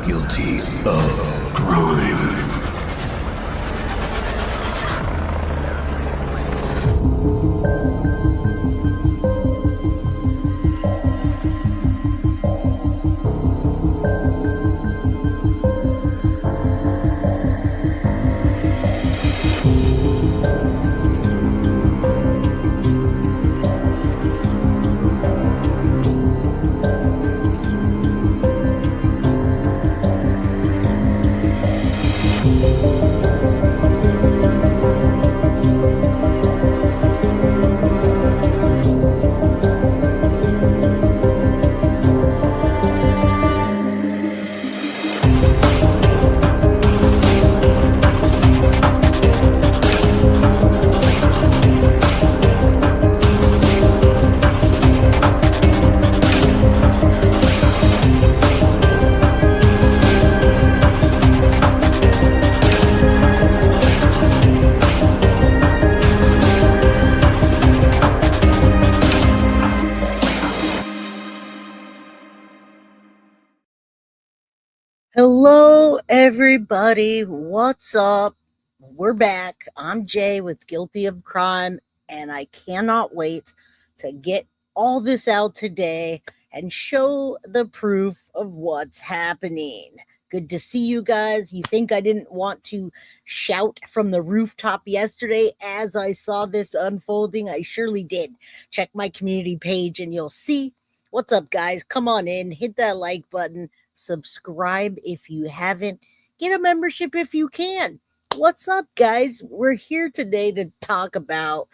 Guilty of crime. Hello, everybody. What's up? We're back. I'm Jay with Guilty of Crime, and I cannot wait to get all this out today and show the proof of what's happening. Good to see you guys. You think I didn't want to shout from the rooftop yesterday as I saw this unfolding? I surely did. Check my community page and you'll see. What's up, guys? Come on in, hit that like button. Subscribe if you haven't. Get a membership if you can. What's up, guys? We're here today to talk about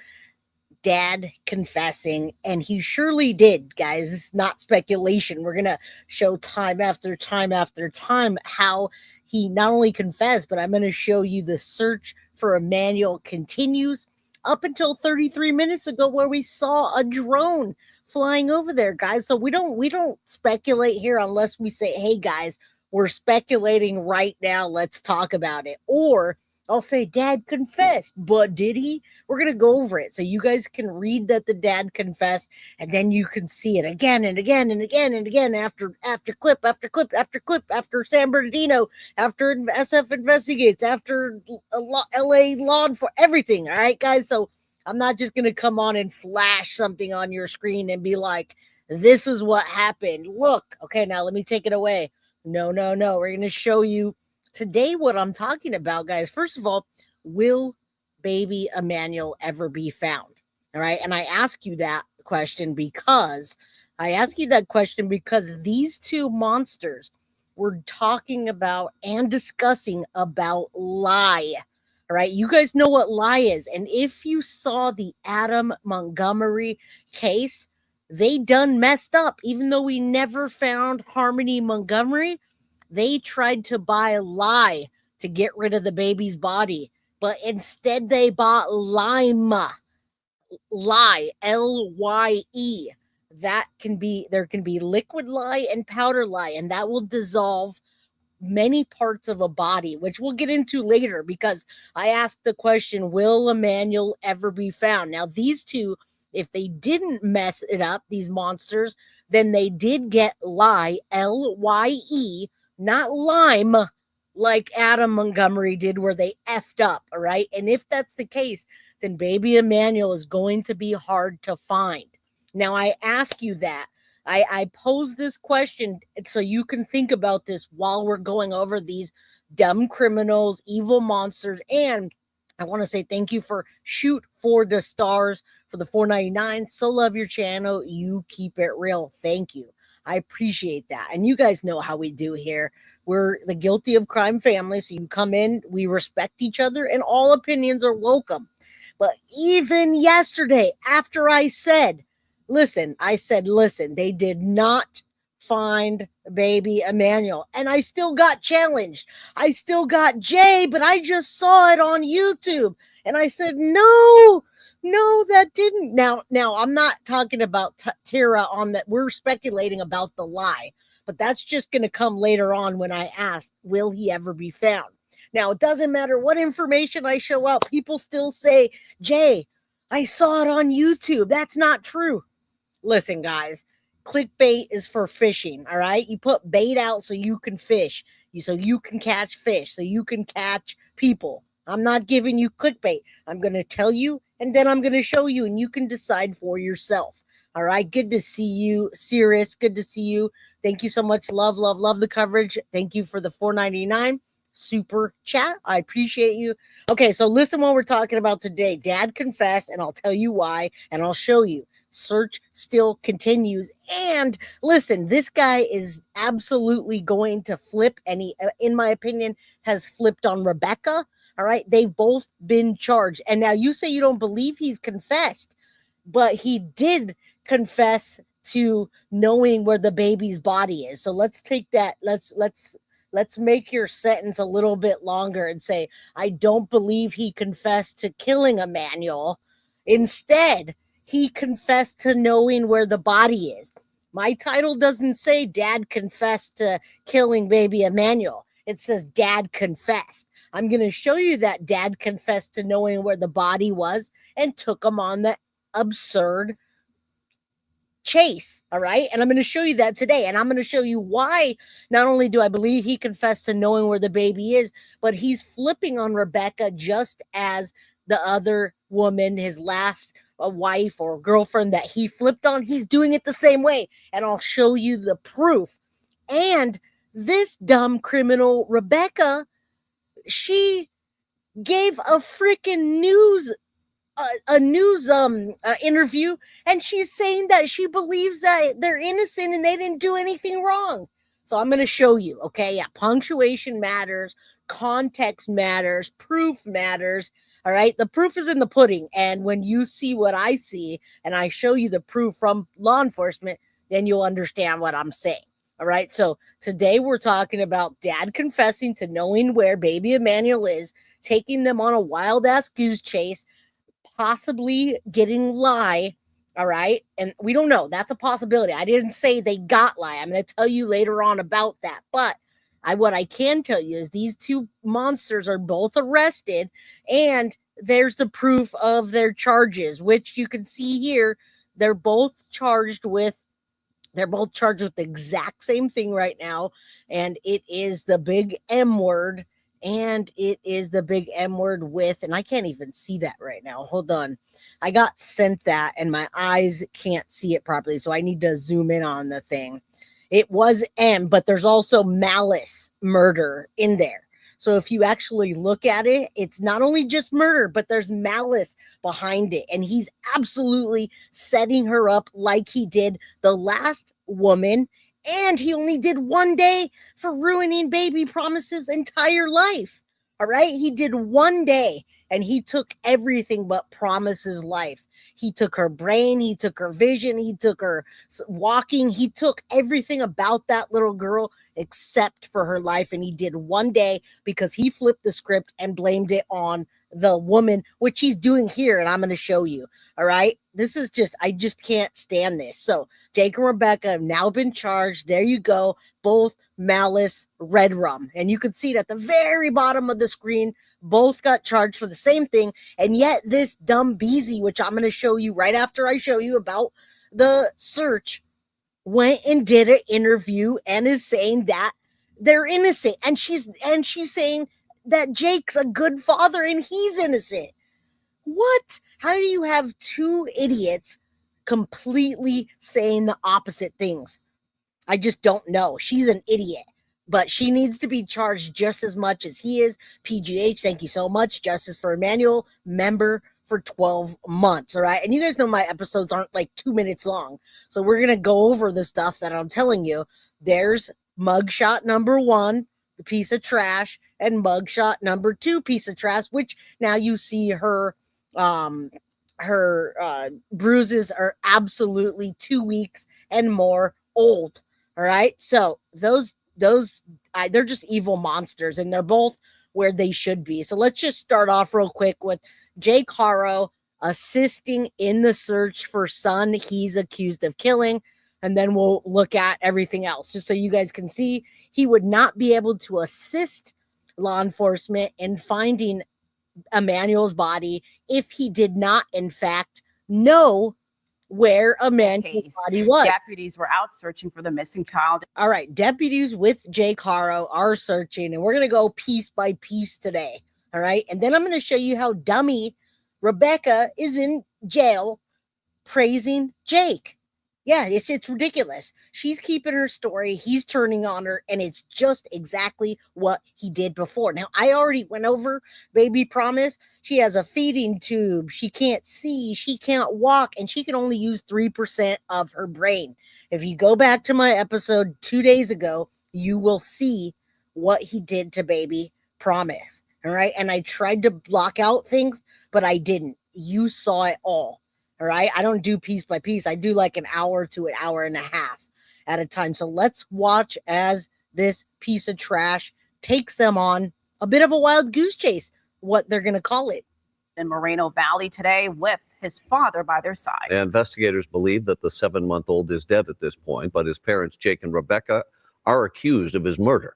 Dad confessing, and he surely did, guys. It's not speculation. We're going to show time after time after time how he not only confessed, but I'm going to show you the search for Emmanuel continues up until 33 minutes ago where we saw a drone flying over there, guys. So we don't speculate here unless we say, hey guys, we're speculating right now, let's talk about it. Or I'll say Dad confessed, but did he? We're going to go over it so you guys can read that the dad confessed, and then you can see it again and again and again and again after clip after clip after clip after San Bernardino, after SF investigates, after LA law for everything. All right, guys. So I'm not just going to come on and flash something on your screen and be like, this is what happened. Look, okay, now let me take it away. No. We're going to show you today what I'm talking about, guys. First of all, will baby Emmanuel ever be found? All right. And I ask you that question because these two monsters were talking about and discussing about lie. All right. You guys know what lie is. And if you saw the Adam Montgomery case, they done messed up. Even though we never found Harmony Montgomery, they tried to buy a lie to get rid of the baby's body, but instead they bought lime. Lye, Lye. There can be liquid lye and powder lye, and that will dissolve many parts of a body, which we'll get into later because I asked the question, will Emmanuel ever be found? Now, these two, if they didn't mess it up, these monsters, then they did get lye, Lye, not lime, like Adam Montgomery did, where they effed up, all right? And if that's the case, then baby Emmanuel is going to be hard to find. Now, I ask you that. I pose this question so you can think about this while we're going over these dumb criminals, evil monsters, and I want to say thank you for Shoot for the Stars for the $4.99. So love your channel. You keep it real. Thank you. I appreciate that. And you guys know how we do here. We're the Guilty of Crime family. So you come in, we respect each other, and all opinions are welcome. But even yesterday, after I said, listen, they did not find baby Emmanuel. And I still got challenged. I still got Jay, but I just saw it on YouTube. And I said, no, that didn't. Now I'm not talking about Tara on that. We're speculating about the lie, but that's just going to come later on when I asked, will he ever be found? Now, it doesn't matter what information I show up. People still say, Jay, I saw it on YouTube. That's not true. Listen, guys, clickbait is for fishing. All right. You put bait out so you can fish, so you can catch fish, so you can catch people. I'm not giving you clickbait. I'm going to tell you and then I'm going to show you and you can decide for yourself. All right. Good to see you, Cirrus. Good to see you. Thank you so much. Love, love, love the coverage. Thank you for the $4.99 super chat. I appreciate you. Okay, so listen what we're talking about today. Dad confessed, and I'll tell you why, and I'll show you. Search still continues. And listen, this guy is absolutely going to flip, and he, in my opinion, has flipped on Rebecca. All right, they've both been charged. And now you say you don't believe he's confessed, but he did confess to knowing where the baby's body is. So let's take that. Let's make your sentence a little bit longer and say, I don't believe he confessed to killing Emmanuel. Instead, he confessed to knowing where the body is. My title doesn't say Dad confessed to killing baby Emmanuel. It says Dad confessed. I'm going to show you that Dad confessed to knowing where the body was and took him on the absurd chase. All right. And I'm going to show you that today. And I'm going to show you why not only do I believe he confessed to knowing where the baby is, but he's flipping on Rebecca just as the other woman, his last wife or girlfriend that he flipped on. He's doing it the same way. And I'll show you the proof. And this dumb criminal, Rebecca, she gave a freaking news interview, and she's saying that she believes that they're innocent and they didn't do anything wrong. So I'm going to show you. Okay, yeah, punctuation matters, context matters, proof matters. All right, the proof is in the pudding, and when you see what I see and I show you the proof from law enforcement, then you'll understand what I'm saying. All right, so today we're talking about Dad confessing to knowing where baby Emmanuel is, taking them on a wild ass goose chase, possibly getting lie. All right. And we don't know. That's a possibility. I didn't say they got lie. I'm going to tell you later on about that. But what I can tell you is these two monsters are both arrested, and there's the proof of their charges, which you can see here. They're both charged with the exact same thing right now. And it is the big M word. And it is the big M word with, and I can't even see that right now. Hold on. I got sent that and my eyes can't see it properly. So I need to zoom in on the thing. It was M, but there's also malice murder in there. So if you actually look at it, it's not only just murder, but there's malice behind it. And he's absolutely setting her up like he did the last woman. And he only did 1 day for ruining baby Promise's entire life. All right. He did 1 day and he took everything but Promise's life. He took her brain. He took her vision. He took her walking. He took everything about that little girl except for her life. And he did 1 day because he flipped the script and blamed it on the woman, which he's doing here. And I'm going to show you. All right. This is I just can't stand this. So Jake and Rebecca have now been charged. There you go. Both malice, red rum. And you can see it at the very bottom of the screen. Both got charged for the same thing. And yet this dumb Beezy, which I'm going to show you right after I show you about the search, went and did an interview and is saying that they're innocent. And she's saying that Jake's a good father and he's innocent. What? How do you have two idiots completely saying the opposite things? I just don't know. She's an idiot, but she needs to be charged just as much as he is. PGH, thank you so much. Justice for Emmanuel, member for 12 months. All right. And you guys know my episodes aren't like 2 minutes long. So we're going to go over the stuff that I'm telling you. There's mugshot number 1, the piece of trash, and mugshot number 2, piece of trash, which now you see her bruises are absolutely 2 weeks and more old. All right. So those they're just evil monsters, and they're both where they should be. So let's just start off real quick with Jake Haro assisting in the search for son he's accused of killing. And then we'll look at everything else just so you guys can see he would not be able to assist law enforcement in finding Emmanuel's body if he did not, in fact, know where Emmanuel's case. body was. Deputies were out searching for the missing child. All right, deputies with Jake Haro are searching, and we're going to go piece by piece today. All right, and then I'm going to show you how dummy Rebecca is in jail praising Jake. Yeah, it's ridiculous. She's keeping her story. He's turning on her, and it's just exactly what he did before. Now, I already went over Baby Promise. She has a feeding tube. She can't see. She can't walk, and she can only use 3% of her brain. If you go back to my episode 2 days ago, you will see what he did to Baby Promise. All right, and I tried to block out things, but I didn't. You saw it all. All right. I don't do piece by piece. I do like an hour to an hour and a half at a time. So let's watch as this piece of trash takes them on a bit of a wild goose chase, what they're going to call it. In Moreno Valley today with his father by their side. Investigators believe that the 7-month-old is dead at this point, but his parents, Jake and Rebecca, are accused of his murder.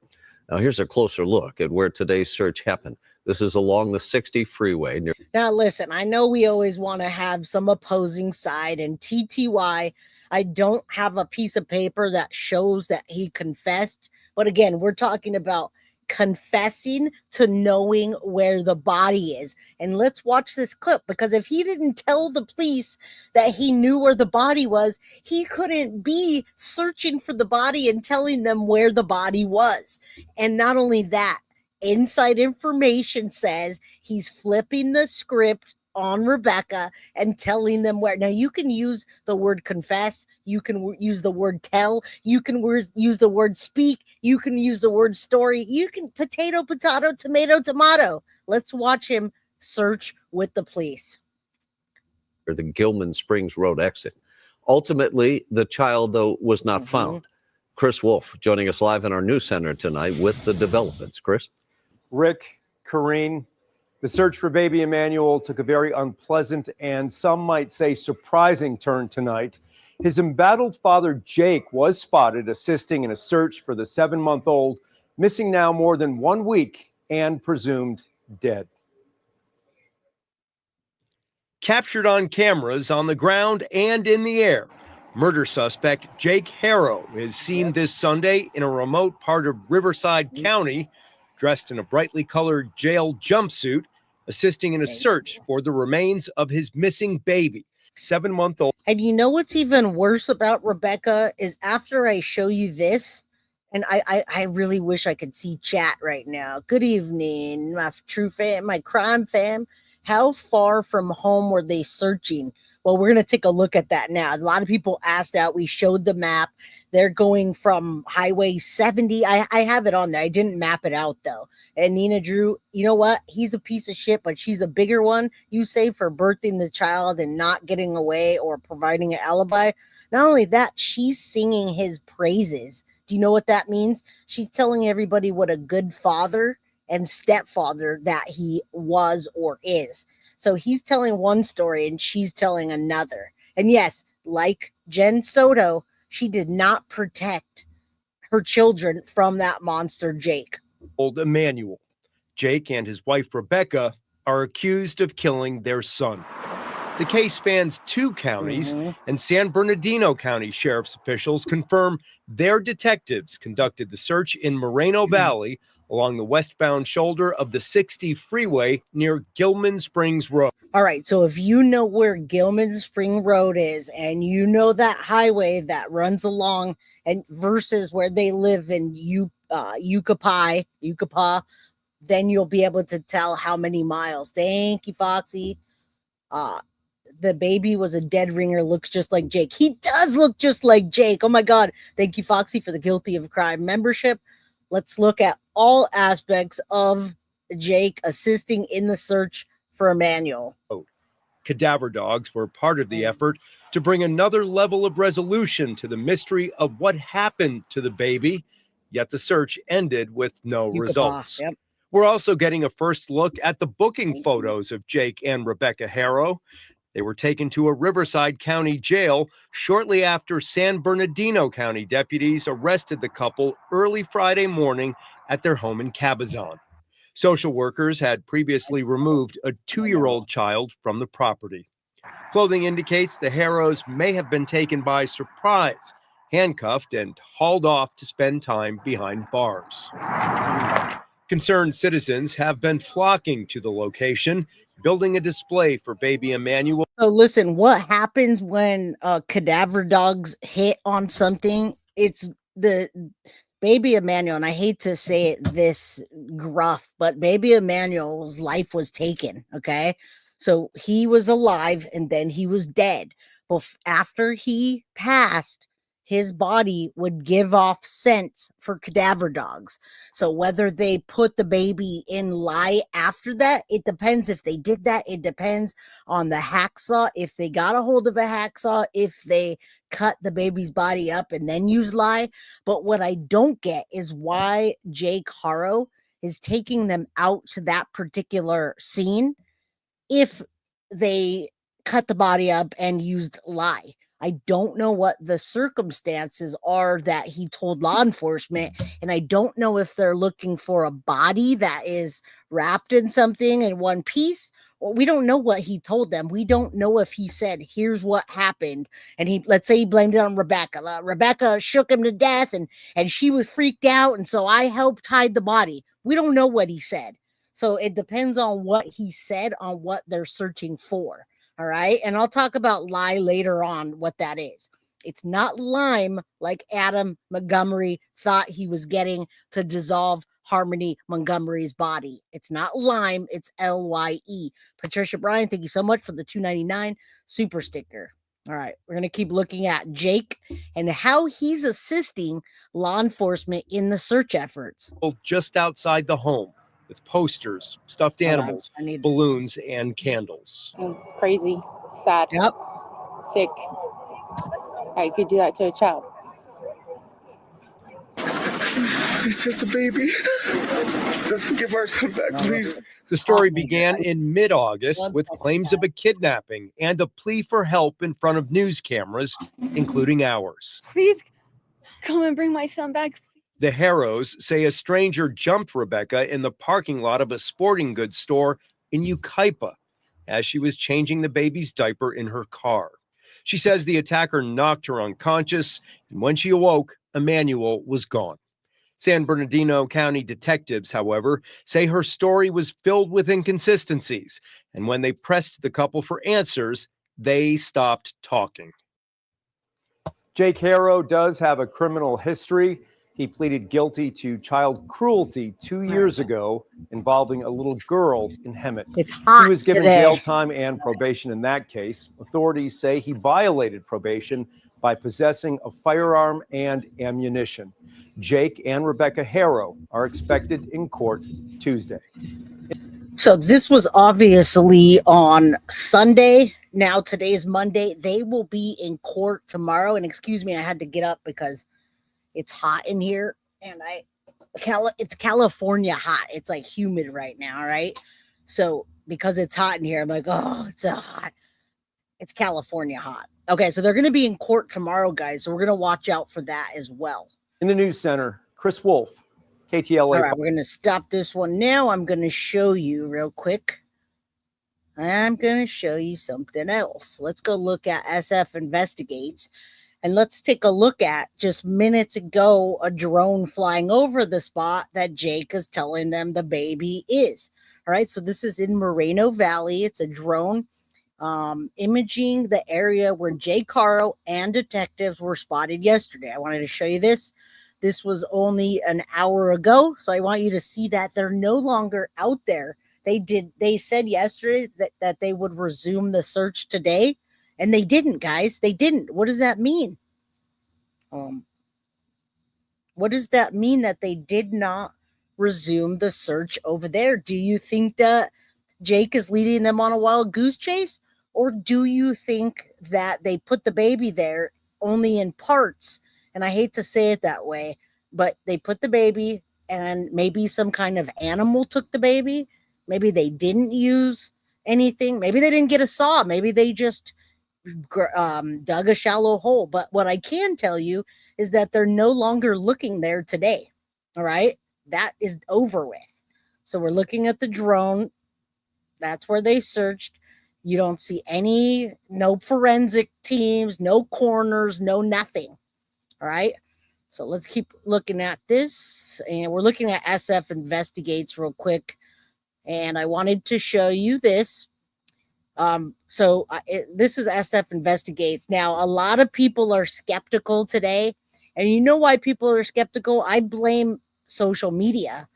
Now, here's a closer look at where today's search happened. This is along the 60 freeway. Now, listen, I know we always want to have some opposing side, and TTY, I don't have a piece of paper that shows that he confessed. But again, we're talking about confessing to knowing where the body is. And let's watch this clip, because if he didn't tell the police that he knew where the body was, he couldn't be searching for the body and telling them where the body was. And not only that, inside information says he's flipping the script on Rebecca and telling them where. Now, you can use the word confess, you can use the word tell, you can use the word speak, you can use the word story, you can potato, tomato. Let's watch him search with the police. The Gilman Springs Road exit. Ultimately, the child, though, was not found. Chris Wolf joining us live in our news center tonight with the developments. Chris? Rick, Corrine, the search for baby Emmanuel took a very unpleasant and some might say surprising turn tonight. His embattled father, Jake, was spotted assisting in a search for the 7-month-old, missing now more than 1 week and presumed dead. Captured on cameras on the ground and in the air, murder suspect Jake Haro is seen this Sunday in a remote part of Riverside County, dressed in a brightly colored jail jumpsuit, assisting in a search for the remains of his missing baby, 7-month-old. And you know what's even worse about Rebecca is after I show you this, and I really wish I could see chat right now. Good evening, my true fam, my crime fam. How far from home were they searching? Well, we're going to take a look at that now. A lot of people asked that. We showed the map. They're going from Highway 70. I have it on there. I didn't map it out, though. And Nina Drew, you know what? He's a piece of shit, but she's a bigger one, you say, for birthing the child and not getting away or providing an alibi. Not only that, she's singing his praises. Do you know what that means? She's telling everybody what a good father and stepfather that he was or is. So he's telling one story and she's telling another. And yes, like Jen Soto, she did not protect her children from that monster, Jake. Old Emmanuel. Jake and his wife, Rebecca, are accused of killing their son. The case spans 2 counties, and San Bernardino County Sheriff's officials confirm their detectives conducted the search in Moreno Valley along the westbound shoulder of the 60 freeway near Gilman Springs Road. All right, so if you know where Gilman Spring Road is and you know that highway that runs along and versus where they live in Yucaipa, then you'll be able to tell how many miles. Thank you, Foxy. The baby was a dead ringer, looks just like Jake. He does look just like Jake. Oh my God. Thank you, Foxy, for the Guilty of Crime membership. Let's look at all aspects of Jake assisting in the search for Emmanuel. Cadaver dogs were part of the effort to bring another level of resolution to the mystery of what happened to the baby, yet the search ended with no results. Yep. We're also getting a first look at the booking photos of Jake and Rebecca Haro. They were taken to a Riverside County jail shortly after San Bernardino County deputies arrested the couple early Friday morning at their home in Cabazon. Social workers had previously removed a 2-year-old child from the property. Clothing indicates the Haros may have been taken by surprise, handcuffed, and hauled off to spend time behind bars. Concerned citizens have been flocking to the location, building a display for baby Emmanuel. So listen, what happens when cadaver dogs hit on something? It's the baby Emmanuel, and I hate to say it this gruff, but baby Emmanuel's life was taken. Okay. So he was alive and then he was dead. But after he passed, his body would give off scents for cadaver dogs. So whether they put the baby in lye after that, it depends if they did that. It depends on the hacksaw, if they got a hold of a hacksaw, if they cut the baby's body up and then use lye. But what I don't get is why Jake Haro is taking them out to that particular scene if they cut the body up and used lye. I don't know what the circumstances are that he told law enforcement, and I don't know if they're looking for a body that is wrapped in something in one piece. Well, we don't know what he told them. We don't know if he said, here's what happened. And let's say he blamed it on Rebecca. Rebecca shook him to death and she was freaked out. And so I helped hide the body. We don't know what he said. So it depends on what he said on what they're searching for. All right. And I'll talk about lye later on, what that is. It's not lime like Adam Montgomery thought he was getting to dissolve Harmony Montgomery's body. It's not lime, it's LYE. Patricia Bryan, thank you so much for the $2.99 super sticker. All right, we're going to keep looking at Jake and how he's assisting law enforcement in the search efforts. Just outside the home with posters, stuffed animals, balloons, and candles. It's crazy, sad, sick. I could do that to a child. It's just a baby. Just give our son back, please. The story began in mid-August with claims of a kidnapping and a plea for help in front of news cameras, including ours. Please come and bring my son back. The Haros say a stranger jumped Rebecca in the parking lot of a sporting goods store in Yucaipa as she was changing the baby's diaper in her car. She says the attacker knocked her unconscious, and when she awoke, Emmanuel was gone. San Bernardino County detectives, however, say her story was filled with inconsistencies, and when they pressed the couple for answers, they stopped talking. Jake Haro does have a criminal history. He pleaded guilty to child cruelty 2 years ago involving a little girl in Hemet. It's hot. He was given today. jail time and probation in that case. Authorities say he violated probation by possessing a firearm and ammunition. Jake and Rebecca Haro are expected in court Tuesday. So this was obviously on Sunday. Now today's Monday. They will be in court tomorrow. And excuse me, I had to get up because it's hot in here, and it's California hot. It's like humid right now, right? So because it's hot in here, I'm like, oh, it's so hot. It's California hot. Okay, so they're going to be in court tomorrow, guys. So we're going to watch out for that as well. In the news center, Chris Wolf, KTLA. All right, we're going to stop this one now. I'm going to show you real quick. I'm going to show you something else. Let's go look at SF Investigates. And let's take a look at just minutes ago, a drone flying over the spot that Jake is telling them the baby is. All right. So this is in Moreno Valley. It's a drone imaging the area where Jake Haro and detectives were spotted yesterday. I wanted to show you this. This was only an hour ago. So I want you to see that they're no longer out there. They said yesterday that they would resume the search today. And they didn't, guys. They didn't. What does that mean? What does that mean that they did not resume the search over there? Do you think that Jake is leading them on a wild goose chase? Or do you think that they put the baby there only in parts? And I hate to say it that way, but they put the baby and maybe some kind of animal took the baby. Maybe they didn't use anything. Maybe they didn't get a saw. Maybe they just dug a shallow hole. But what I can tell you is that they're no longer looking there today. All right. That is over with. So we're looking at the drone. That's where they searched. You don't see no forensic teams, no coroners, no nothing. All right. So let's keep looking at this. And we're looking at SF Investigates real quick. And I wanted to show you this. This is SF Investigates. Now, a lot of people are skeptical today. And you know why people are skeptical? I blame social media.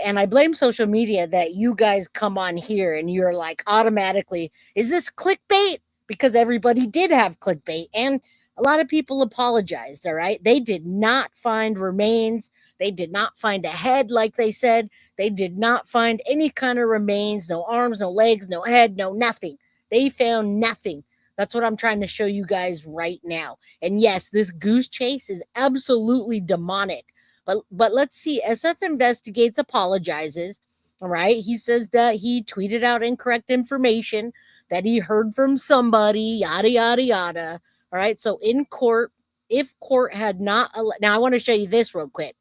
And I blame social media that you guys come on here and you're like automatically, is this clickbait? Because everybody did have clickbait. And a lot of people apologized, all right? They did not find remains. They did not find a head, like they said. They did not find any kind of remains, no arms, no legs, no head, no nothing. They found nothing. That's what I'm trying to show you guys right now. And yes, this goose chase is absolutely demonic. But let's see. SF Investigates apologizes. All right. He says that he tweeted out incorrect information, that he heard from somebody, yada, yada, yada. All right. So in court, if court had not, now I want to show you this real quick.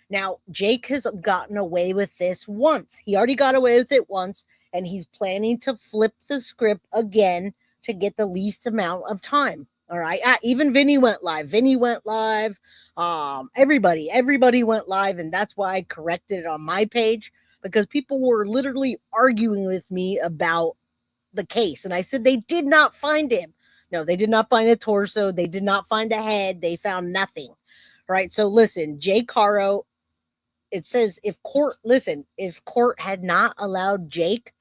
Now, Jake has gotten away with this once. He already got away with it once, and he's planning to flip the script again to get the least amount of time. All right. Even Vinny went live. Everybody went live, and that's why I corrected it on my page, because people were literally arguing with me about the case. And I said they did not find him. No, they did not find a torso. They did not find a head. They found nothing. Right. So listen, Jake Haro, it says if court had not allowed Jake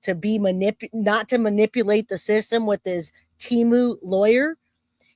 to be not to manipulate the system with his Timu lawyer,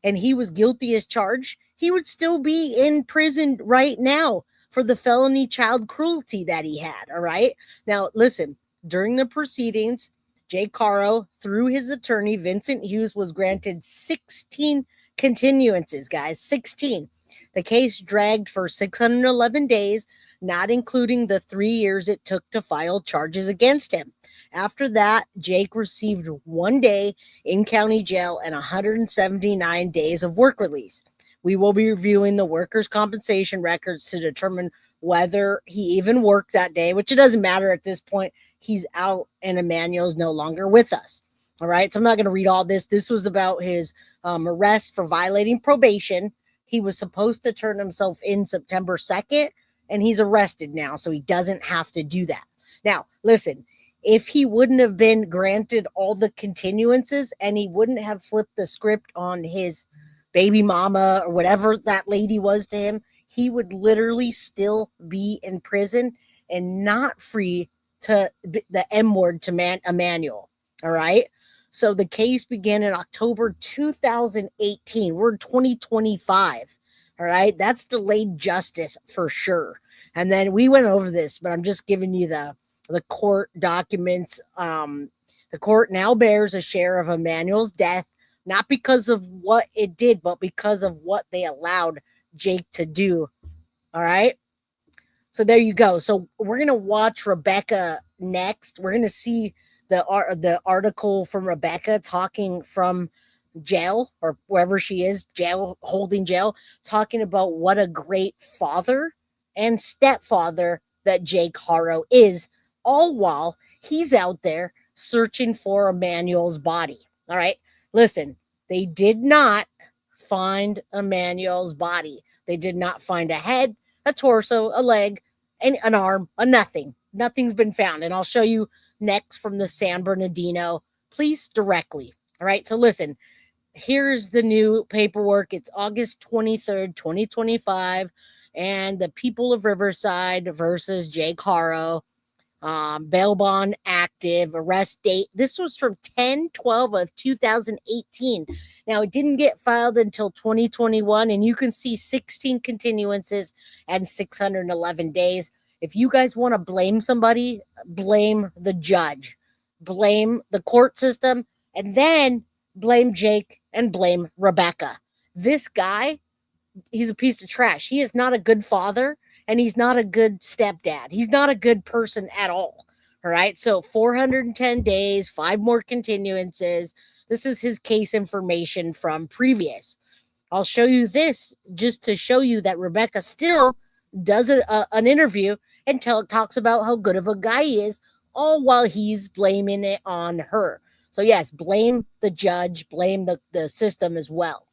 and he was guilty as charged, he would still be in prison right now for the felony child cruelty that he had. All right. Now, listen, during the proceedings, Jake Haro, through his attorney, Vincent Hughes, was granted 16 continuances, guys, 16. The case dragged for 611 days, not including the 3 years it took to file charges against him. After that, Jake received 1 day in county jail and 179 days of work release. We will be reviewing the workers' compensation records to determine whether he even worked that day, which it doesn't matter at this point. He's out and Emmanuel's no longer with us. All right. So I'm not going to read all this. This was about his arrest for violating probation. He was supposed to turn himself in September 2nd, and he's arrested now, so he doesn't have to do that. Now, listen, if he wouldn't have been granted all the continuances and he wouldn't have flipped the script on his baby mama or whatever that lady was to him, he would literally still be in prison and not free to the M word to Emmanuel. All right. So the case began in October 2018. We're in 2025. All right. That's delayed justice for sure. And then we went over this, but I'm just giving you the court documents. The court now bears a share of Emmanuel's death, not because of what it did, but because of what they allowed Jake to do. All right. So there you go. So we're going to watch Rebecca next. We're going to see the article from Rebecca talking from jail or wherever she is, holding jail, talking about what a great father and stepfather that Jake Haro is, all while he's out there searching for Emmanuel's body. All right. Listen, they did not find Emmanuel's body. They did not find a head, a torso, a leg, an arm, a nothing. Nothing's been found. And I'll show you next from the San Bernardino police directly. All right. So listen, here's the new paperwork. It's August 23rd, 2025. And the people of Riverside versus Jake Haro. Bail bond active, arrest date. This was from 10/12 of 2018. Now, it didn't get filed until 2021, and you can see 16 continuances and 611 days. If you guys want to blame somebody, blame the judge, blame the court system, and then blame Jake and blame Rebecca. This guy, he's a piece of trash. He is not a good father. And he's not a good stepdad. He's not a good person at all. All right. So 410 days, 5 more continuances. This is his case information from previous. I'll show you this just to show you that Rebecca still does an interview and talks about how good of a guy he is, all while he's blaming it on her. So yes, blame the judge, blame the system as well.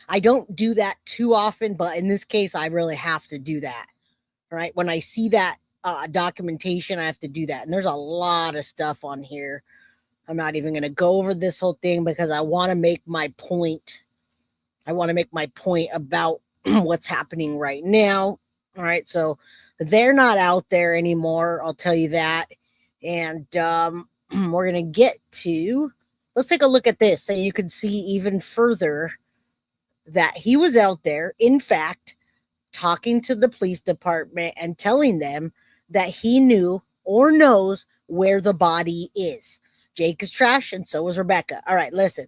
I don't do that too often, but in this case, I really have to do that. Right? When I see that documentation, I have to do that. And there's a lot of stuff on here. I'm not even going to go over this whole thing because I want to make my point. I want to make my point about what's happening right now. All right. So they're not out there anymore. I'll tell you that. And we're going to get to, let's take a look at this so you can see even further that he was out there, in fact, talking to the police department and telling them that he knew or knows where the body is. Jake is trash and so is Rebecca. All right, listen.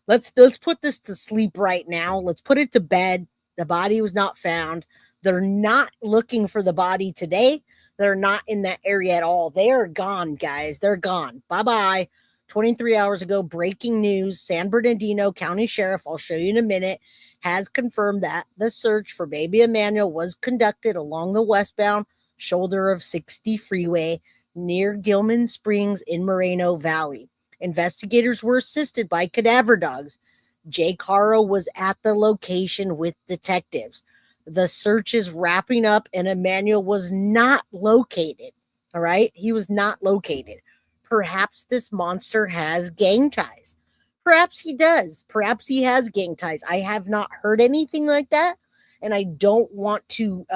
Let's put this to sleep right now. Let's put it to bed. The body was not found. They're not looking for the body today. They're not in that area at all. They are gone, guys. They're gone. Bye-bye. 23 hours ago, breaking news, San Bernardino County Sheriff, I'll show you in a minute, has confirmed that the search for baby Emmanuel was conducted along the westbound shoulder of 60 freeway near Gilman Springs in Moreno Valley. Investigators were assisted by cadaver dogs. Jake Haro was at the location with detectives. The search is wrapping up and Emmanuel was not located. All right? He was not located. Perhaps this monster has gang ties. Perhaps he does. Perhaps he has gang ties. I have not heard anything like that, and I don't want to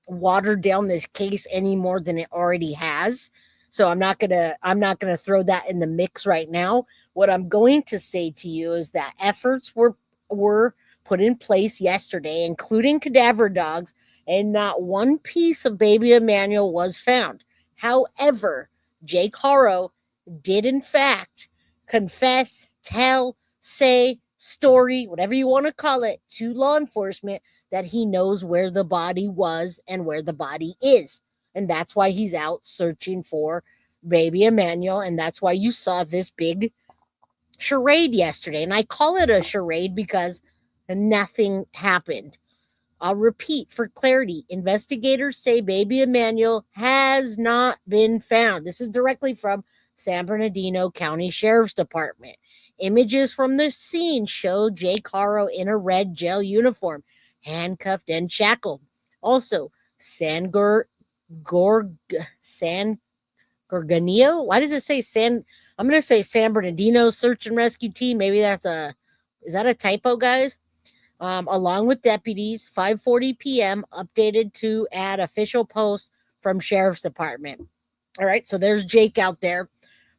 water down this case any more than it already has. So I'm not gonna throw that in the mix right now. What I'm going to say to you is that efforts were put in place yesterday, including cadaver dogs, and not one piece of baby Emmanuel was found. However, Jake Haro did in fact confess, tell, say, story, whatever you want to call it, to law enforcement that he knows where the body was and where the body is. And that's why he's out searching for baby Emmanuel. And that's why you saw this big charade yesterday. And I call it a charade because nothing happened. I'll repeat for clarity. Investigators say baby Emmanuel has not been found. This is directly from San Bernardino County Sheriff's Department. Images from the scene show Jake Haro in a red jail uniform, handcuffed and shackled. Also, San Gorgonio? Why does it say San? I'm going to say San Bernardino Search and Rescue Team. Maybe is that a typo, guys? Along with deputies, 5:40 p.m. updated to add official posts from Sheriff's Department. All right, so there's Jake out there.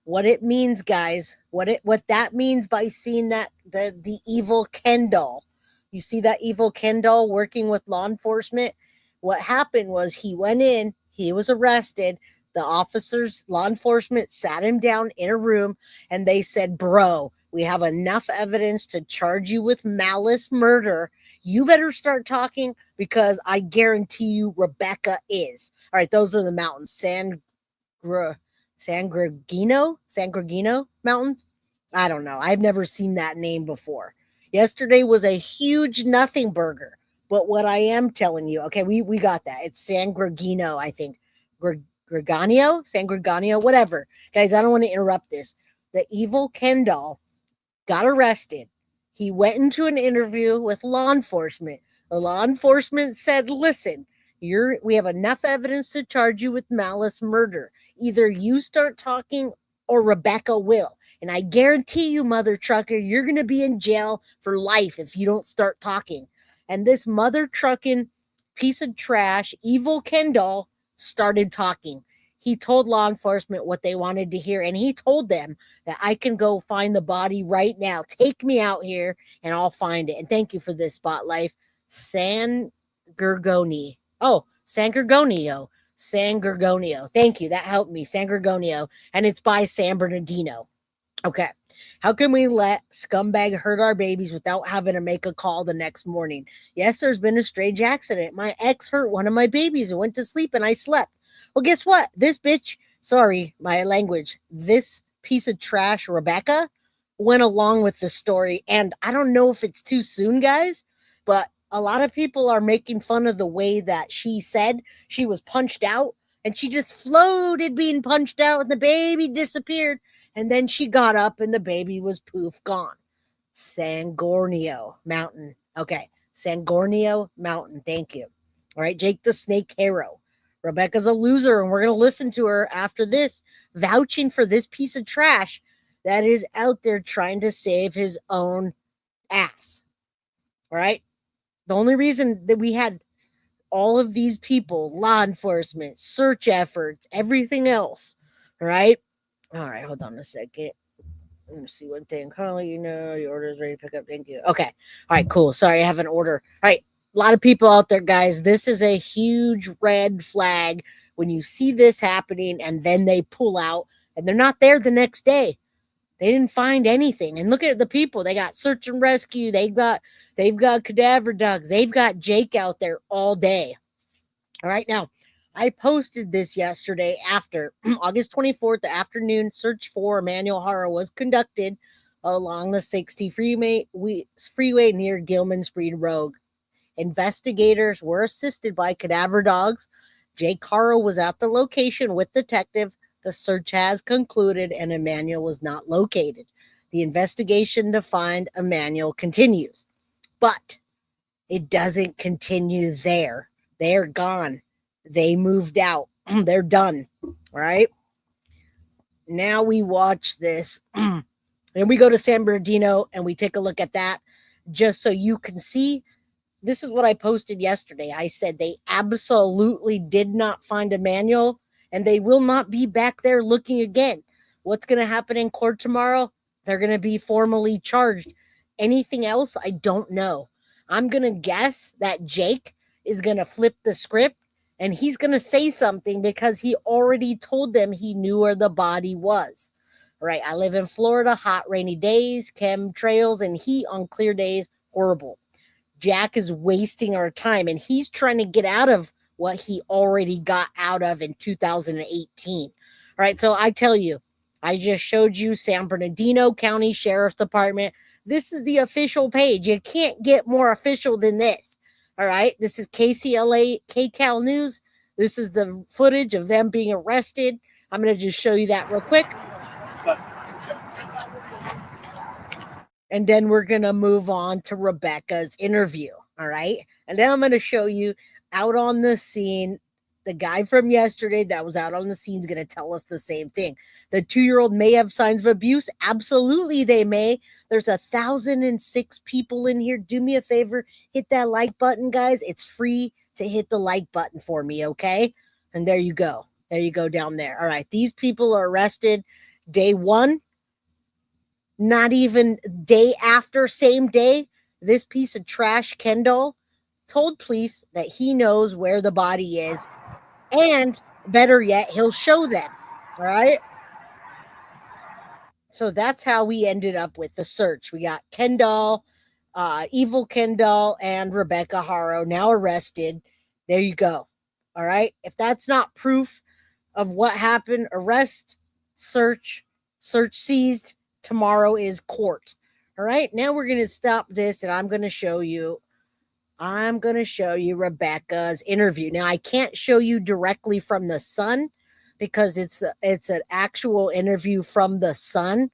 What it means, guys, what that means by seeing that the evil Ken doll. You see that evil Ken doll working with law enforcement? What happened was he went in, he was arrested. The officers, law enforcement sat him down in a room and they said, bro, we have enough evidence to charge you with malice murder. You better start talking because I guarantee you Rebecca is. All right, those are the mountains. San Gregino Mountains? I don't know. I've never seen that name before. Yesterday was a huge nothing burger. But what I am telling you, okay, we got that. It's San Gregino, I think. San Greganio, whatever. Guys, I don't want to interrupt this. The evil Ken doll got arrested. He went into an interview with law enforcement. The law enforcement said, listen, we have enough evidence to charge you with malice murder. Either you start talking or Rebecca will. And I guarantee you, mother trucker, you're going to be in jail for life if you don't start talking. And this mother trucking piece of trash, evil Ken doll, started talking. He told law enforcement what they wanted to hear, and he told them that I can go find the body right now. Take me out here, and I'll find it. And thank you for this spotlight. San Gorgonio. San Gorgonio. Thank you. That helped me. San Gorgonio. And it's by San Bernardino. Okay. How can we let scumbag hurt our babies without having to make a call the next morning? Yes, there's been a strange accident. My ex hurt one of my babies and went to sleep and I slept. Well, guess what? This bitch, sorry, my language, this piece of trash, Rebecca, went along with the story. And I don't know if it's too soon, guys, but a lot of people are making fun of the way that she said she was punched out. and she just floated being punched out and the baby disappeared. And then she got up and the baby was poof gone. Sangornio Mountain. Okay. Sangornio Mountain. Thank you. All right. Jake the Snake Haro. Rebecca's a loser, and we're going to listen to her after this, vouching for this piece of trash that is out there trying to save his own ass. All right. The only reason that we had all of these people, law enforcement, search efforts, everything else. All right. All right. Hold on a second. Let me see one thing. Carly, your order is ready to pick up. Thank you. Okay. All right. Cool. Sorry. I have an order. All right. A lot of people out there, guys. This is a huge red flag when you see this happening and then they pull out and they're not there the next day. They didn't find anything. And look at the people. They got search and rescue. They've got cadaver dogs. They've got Jake out there all day. All right. Now, I posted this yesterday after August 24th, the afternoon search for Emmanuel Haro was conducted along the 60 freeway near Gilman Street Road. Investigators were assisted by cadaver dogs. Jake Haro was at the location with detective. The search has concluded and Emmanuel was not located. The investigation to find Emmanuel continues, but it doesn't continue there. They're gone. They moved out. They're done. All right. Now we watch this and we go to San Bernardino and we take a look at that just so you can see. This is what I posted yesterday. I said they absolutely did not find Emmanuel and they will not be back there looking again. What's going to happen in court tomorrow? They're going to be formally charged. Anything else? I don't know. I'm going to guess that Jake is going to flip the script and he's going to say something because he already told them he knew where the body was. All right. I live in Florida, hot, rainy days, chemtrails, and heat on clear days. Horrible. Jack is wasting our time and he's trying to get out of what he already got out of in 2018. All right. So I tell you, I just showed you San Bernardino County Sheriff's Department. This is the official page. You can't get more official than this. All right. This is KCLA, KCAL News. This is the footage of them being arrested. I'm going to just show you that real quick. And then we're going to move on to Rebecca's interview. All right. And then I'm going to show you out on the scene. The guy from yesterday that was out on the scene is going to tell us the same thing. The 2-year-old may have signs of abuse. Absolutely, they may. There's 1,006 people in here. Do me a favor. Hit that like button, guys. It's free to hit the like button for me, okay? And there you go. There you go down there. All right. These people are arrested day 1. Not even day after, same day. This piece of trash, Kendall, told police that he knows where the body is. And better yet, he'll show them. All right. So that's how we ended up with the search. We got Kendall, Evil Kendall, and Rebecca Haro now arrested. There you go. All right. If that's not proof of what happened, arrest, search seized. Tomorrow is court. All right. Now we're going to stop this and I'm going to show you Rebecca's interview. Now, I can't show you directly from the Sun because it's an actual interview from the Sun,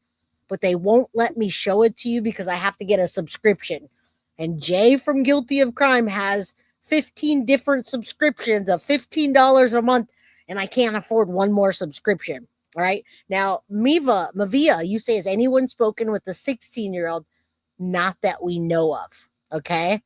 but they won't let me show it to you because I have to get a subscription. And Jay from Guilty of Crime has 15 different subscriptions of $15 a month, and I can't afford one more subscription. All right. Now, Mavia, you say, has anyone spoken with the 16-year-old? Not that we know of. Okay.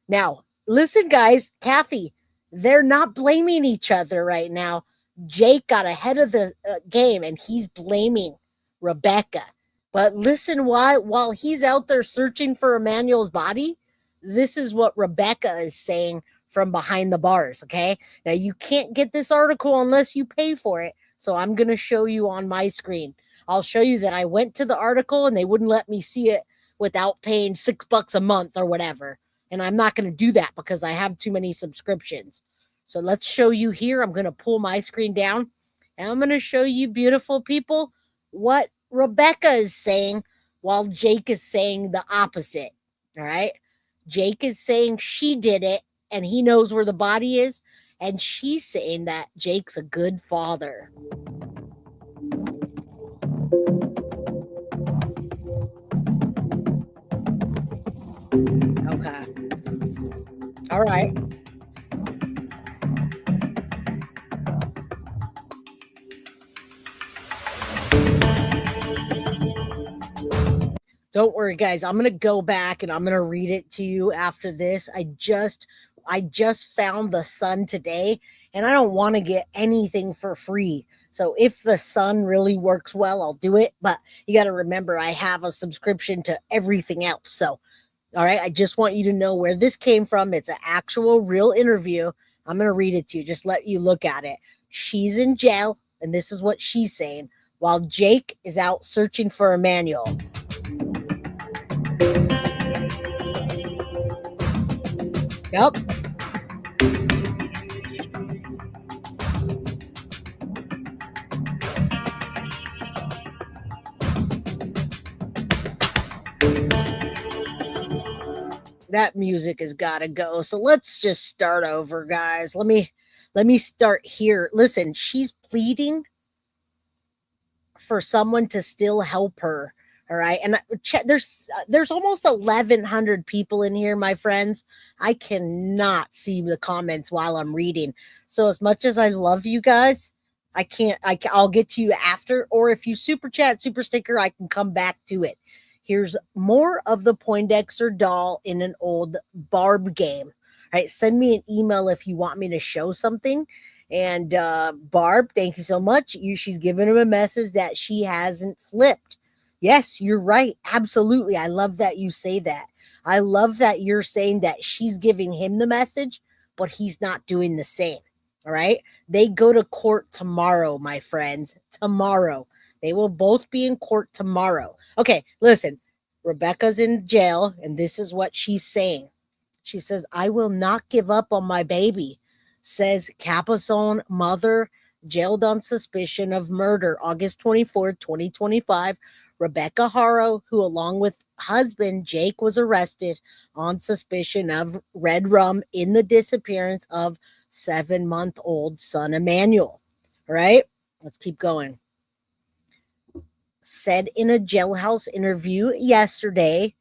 Now, listen, guys, Kathy, they're not blaming each other right now. Jake got ahead of the game and he's blaming Rebecca. But listen, while he's out there searching for Emmanuel's body, this is what Rebecca is saying from behind the bars. Okay. Now, you can't get this article unless you pay for it. So I'm going to show you on my screen. I'll show you that I went to the article and they wouldn't let me see it without paying $6 a month or whatever. And I'm not going to do that because I have too many subscriptions. So let's show you here. I'm going to pull my screen down and I'm going to show you, beautiful people, what Rebecca is saying while Jake is saying the opposite. All right. Jake is saying she did it and he knows where the body is. and she's saying that Jake's a good father. Okay. All right. Don't worry, guys. I'm gonna go back and I'm gonna read it to you after this. I just found the Sun today, and I don't want to get anything for free. So if the Sun really works well, I'll do it. But you got to remember, I have a subscription to everything else. So, all right, I just want you to know where this came from. It's an actual, real interview. I'm gonna read it to you. Just let you look at it. She's in jail, and this is what she's saying, while Jake is out searching for Emmanuel. Yep. That music has got to go. So let's just start over, guys. Let me start here. Listen, she's pleading for someone to still help her. All right. And there's almost 1,100 people in here, my friends. I cannot see the comments while I'm reading. So as much as I love you guys, I'll get to you after, or if you super chat, super sticker, I can come back to it. Here's more of the Poindexter doll in an old Barb game. All right. Send me an email if you want me to show something. And Barb, thank you so much. She's giving him a message that she hasn't flipped. Yes, you're right. Absolutely. I love that you say that. I love that you're saying that she's giving him the message, but he's not doing the same. All right. They go to court tomorrow, my friends. Tomorrow. They will both be in court tomorrow. Okay, listen. Rebecca's in jail, and this is what she's saying. She says, I will not give up on my baby, says Cabazon mother, jailed on suspicion of murder, August 24th, 2025. Rebecca Haro, who along with husband Jake was arrested on suspicion of red rum in the disappearance of 7-month-old son Emmanuel. All right, let's keep going. Said in a jailhouse interview yesterday,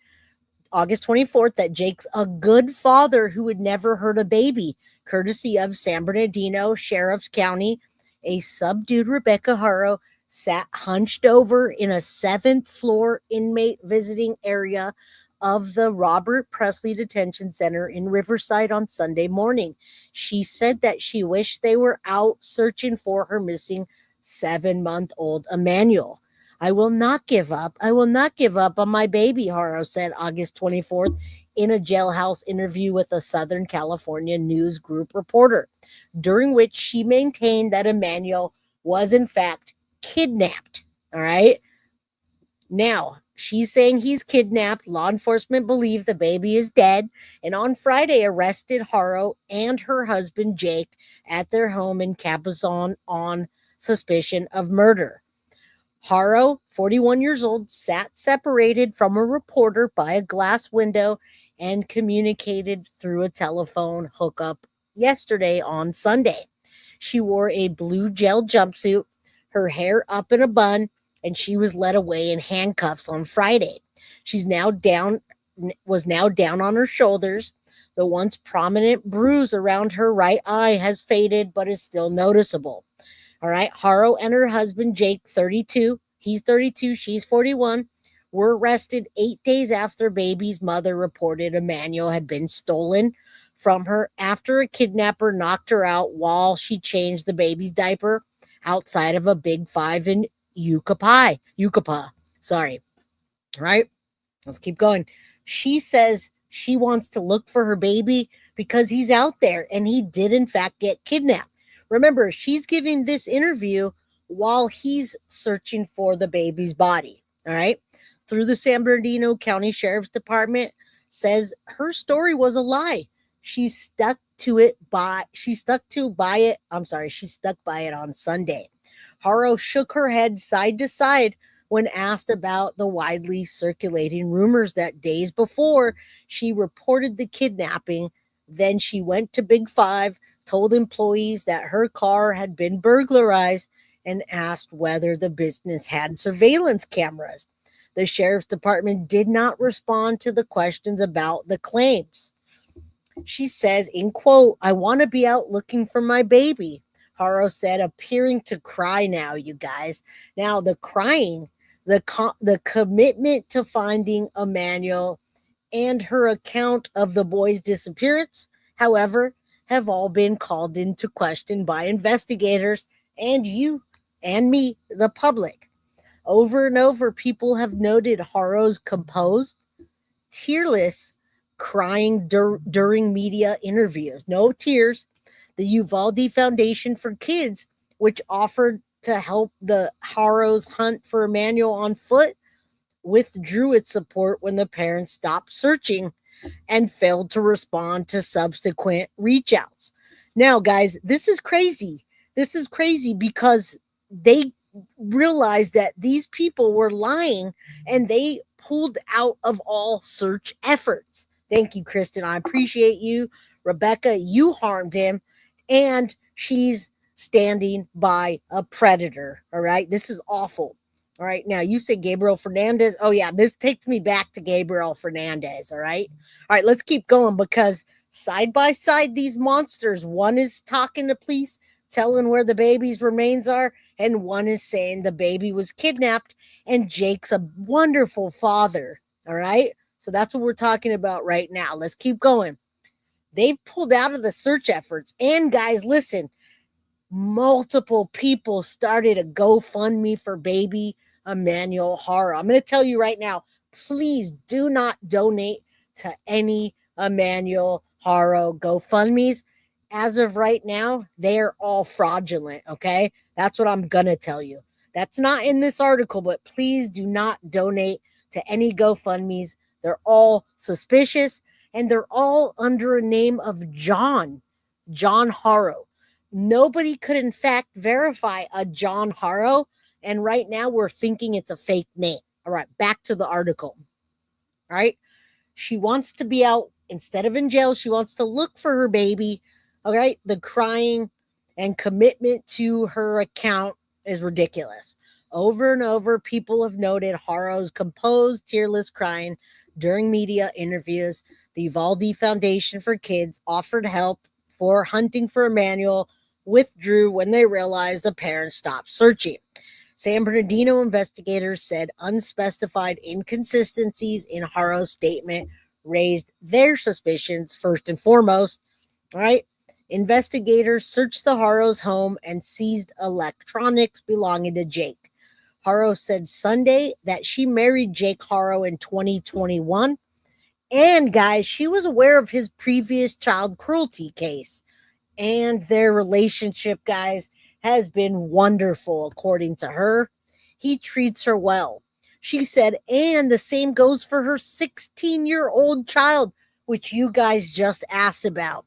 August 24th, that Jake's a good father who would never hurt a baby, courtesy of San Bernardino Sheriff's County. A subdued Rebecca Haro sat hunched over in a 7th floor inmate visiting area of the Robert Presley Detention Center in Riverside on Sunday morning. She said that she wished they were out searching for her missing 7-month-old Emmanuel. I will not give up. I will not give up on my baby, Haro said August 24th in a jailhouse interview with a Southern California news group reporter, during which she maintained that Emmanuel was in fact kidnapped. All right. Now, she's saying he's kidnapped. Law enforcement believe the baby is dead, and on Friday arrested Haro and her husband Jake at their home in Cabazon on suspicion of murder. Haro, 41 years old, sat separated from a reporter by a glass window and communicated through a telephone hookup yesterday on Sunday. She wore a blue gel jumpsuit, her hair up in a bun, and she was led away in handcuffs on Friday. Was now down on her shoulders. The once prominent bruise around her right eye has faded, but is still noticeable. All right. Haro and her husband, Jake, 32. He's 32. She's 41. Were arrested 8 days after baby's mother reported Emmanuel had been stolen from her after a kidnapper knocked her out while she changed the baby's diaper outside of a Big Five in Yucaipa. Sorry. All right. Let's keep going. She says she wants to look for her baby because he's out there and he did in fact get kidnapped. Remember, she's giving this interview while he's searching for the baby's body. All right. Through the San Bernardino County Sheriff's Department says her story was a lie. She stuck by it on Sunday. Haro shook her head side to side when asked about the widely circulating rumors that days before she reported the kidnapping, then she went to Big Five told employees that her car had been burglarized and asked whether the business had surveillance cameras. The sheriff's department did not respond to the questions about the claims. She says, in quote, "I want to be out looking for my baby," Haro said, appearing to cry now, you guys. Now, the crying, the commitment to finding Emmanuel, and her account of the boy's disappearance, however, have all been called into question by investigators and you and me, the public. Over and over, people have noted Haro's composed, tearless crying during media interviews. No tears. The Uvalde Foundation for Kids, which offered to help the Haros hunt for Emmanuel on foot, withdrew its support when the parents stopped searching and failed to respond to subsequent reach outs. Now, guys, this is crazy. This is crazy because they realized that these people were lying and they pulled out of all search efforts. Thank you, Kristen. I appreciate you. Rebecca, you harmed him, and she's standing by a predator. All right. This is awful. All right. Now you say Gabriel Fernandez. Oh, yeah. This takes me back to Gabriel Fernandez. All right. All right. Let's keep going because side by side, these monsters, one is talking to police, telling where the baby's remains are, and one is saying the baby was kidnapped and Jake's a wonderful father. All right. So that's what we're talking about right now. Let's keep going. They've pulled out of the search efforts. And guys, listen, multiple people started a GoFundMe for baby Emmanuel Haro. I'm going to tell you right now, please do not donate to any Emmanuel Haro GoFundMes. As of right now, they're all fraudulent, okay? That's what I'm going to tell you. That's not in this article, but please do not donate to any GoFundMes. They're all suspicious, and they're all under a name of John Haro. Nobody could, in fact, verify a John Haro, and right now we're thinking it's a fake name. All right, back to the article. All right, she wants to be out instead of in jail. She wants to look for her baby. All right, the crying and commitment to her account is ridiculous. Over and over, people have noted Haro's composed, tearless crying during media interviews. The Uvalde Foundation for Kids offered help for hunting for Emmanuel, withdrew when they realized the parents stopped searching. San Bernardino investigators said unspecified inconsistencies in Haro's statement raised their suspicions first and foremost. All right. Investigators searched the Haro's home and seized electronics belonging to Jake. Haro said Sunday that she married Jake Haro in 2021. And guys, she was aware of his previous child cruelty case. And their relationship, guys, has been wonderful, according to her. He treats her well. She said, and the same goes for her 16-year-old child, which you guys just asked about.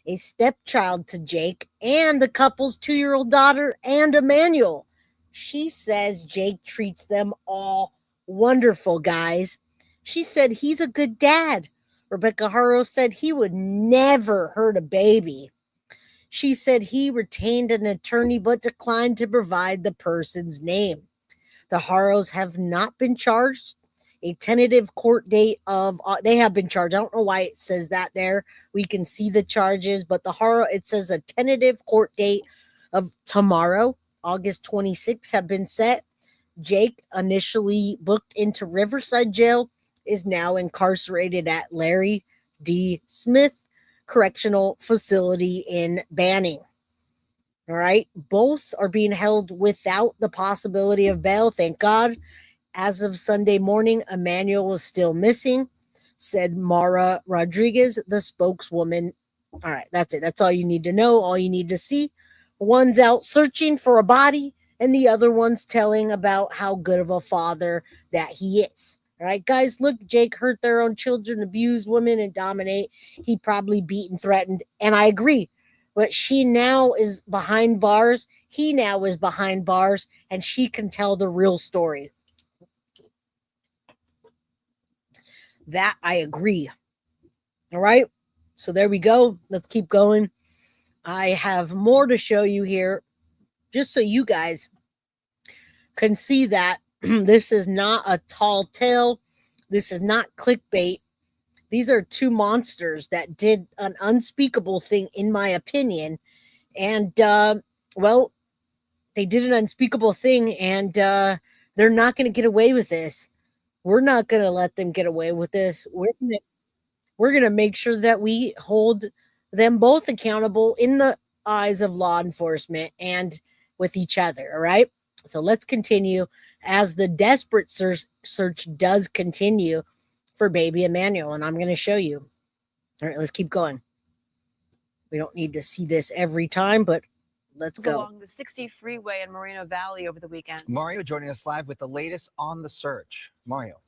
A stepchild to Jake and the couple's 2-year-old daughter and Emmanuel. She says Jake treats them all wonderful, guys. She said he's a good dad. Rebecca Haro said he would never hurt a baby. She said he retained an attorney but declined to provide the person's name. The Haros have not been charged. A tentative court date of, they have been charged. I don't know why it says that there. We can see the charges, but the Haro, it says a tentative court date of tomorrow, August 26th, have been set. Jake, initially booked into Riverside Jail, is now incarcerated at Larry D. Smith Correctional Facility in Banning. All right. Both are being held without the possibility of bail. Thank God. As of Sunday morning, Emmanuel was still missing, said Mara Rodriguez, the spokeswoman. All right. That's it. That's all you need to know. All you need to see. One's out searching for a body, and the other one's telling about how good of a father that he is. All right, guys, look, Jake hurt their own children, abused women, and dominate. He probably beat and threatened, and I agree. But she now is behind bars. He now is behind bars, and she can tell the real story. That I agree. All right, so there we go. Let's keep going. I have more to show you here, just so you guys can see that this is not a tall tale. This is not clickbait. These are two monsters that did an unspeakable thing, in my opinion. And, well, they did an unspeakable thing, and they're not going to get away with this. We're not going to let them get away with this. We're going to make sure that we hold them both accountable in the eyes of law enforcement and with each other. All right. So let's continue as the desperate search does continue for baby Emmanuel. And I'm going to show you. All right, let's keep going. We don't need to see this every time, but let's go. Along the 60 freeway in Moreno Valley over the weekend. Mario joining us live with the latest on the search. Mario.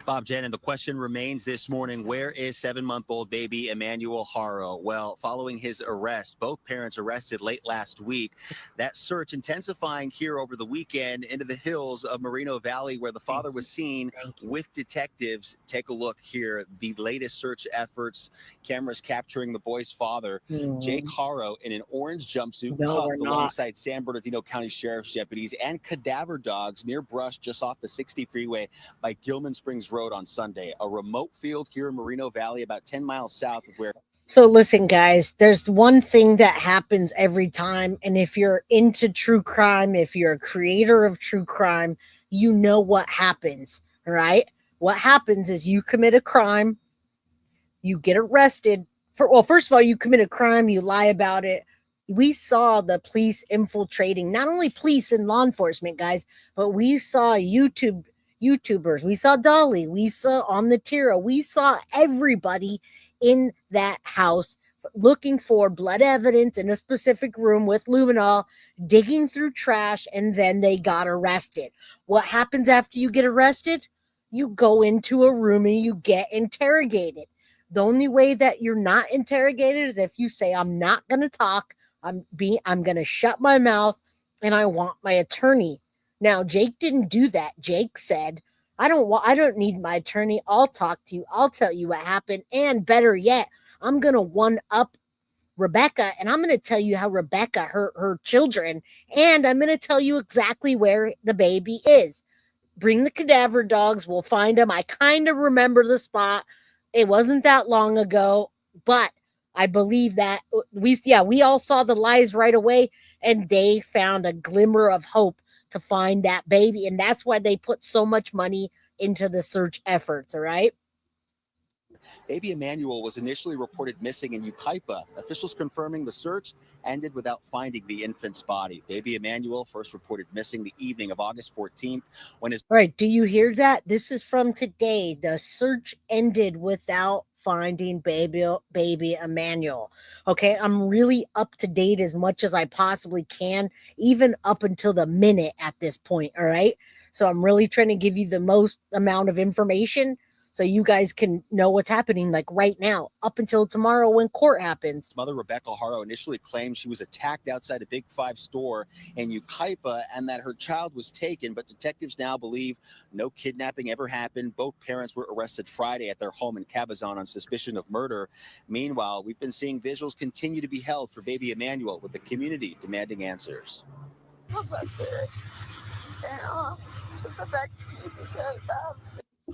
Bob, Jen, and the question remains this morning, where is 7-month-old baby Emmanuel Haro? Well, following his arrest, both parents arrested late last week. That search intensifying here over the weekend into the hills of Moreno Valley, where the father was seen with detectives. Take a look here. The latest search efforts, cameras capturing the boy's father, Jake Haro, in an orange jumpsuit, cuffed alongside San Bernardino County Sheriff's deputies and cadaver dogs near brush just off the 60 freeway by Gilman Springs Road on Sunday, a remote field here in Moreno Valley, about 10 miles south of where. So listen, guys, there's one thing that happens every time. And if you're into true crime, if you're a creator of true crime, you know what happens, right? What happens is you commit a crime, you get arrested. First of all, you commit a crime, you lie about it. We saw the police infiltrating, not only police and law enforcement, guys, but we saw YouTubers, we saw Dolly, we saw on the Tira, we saw everybody in that house looking for blood evidence in a specific room with luminol, digging through trash, and then they got arrested. What happens after you get arrested? You go into a room and you get interrogated. The only way that you're not interrogated is if you say, I'm not going to talk, I'm going to shut my mouth, and I want my attorney. Now, Jake didn't do that. Jake said, I don't need my attorney. I'll talk to you. I'll tell you what happened. And better yet, I'm going to one up Rebecca, and I'm going to tell you how Rebecca hurt her children. And I'm going to tell you exactly where the baby is. Bring the cadaver dogs. We'll find them. I kind of remember the spot. It wasn't that long ago, but I believe that we all saw the lies right away, and they found a glimmer of hope to find that baby. And that's why they put so much money into the search efforts. All right. Baby Emmanuel was initially reported missing in Yucaipa. Officials confirming the search ended without finding the infant's body. Baby Emmanuel first reported missing the evening of August 14th when his. All right. Do you hear that? This is from today. The search ended without finding baby Emmanuel. Okay. I'm really up to date as much as I possibly can, even up until the minute at this point. All right. So I'm really trying to give you the most amount of information so you guys can know what's happening, like right now, up until tomorrow when court happens. Mother Rebecca Haro initially claimed she was attacked outside a Big Five store in Yucaipa and that her child was taken, but detectives now believe no kidnapping ever happened. Both parents were arrested Friday at their home in Cabazon on suspicion of murder. Meanwhile, we've been seeing vigils continue to be held for baby Emmanuel, with the community demanding answers. Just affects me because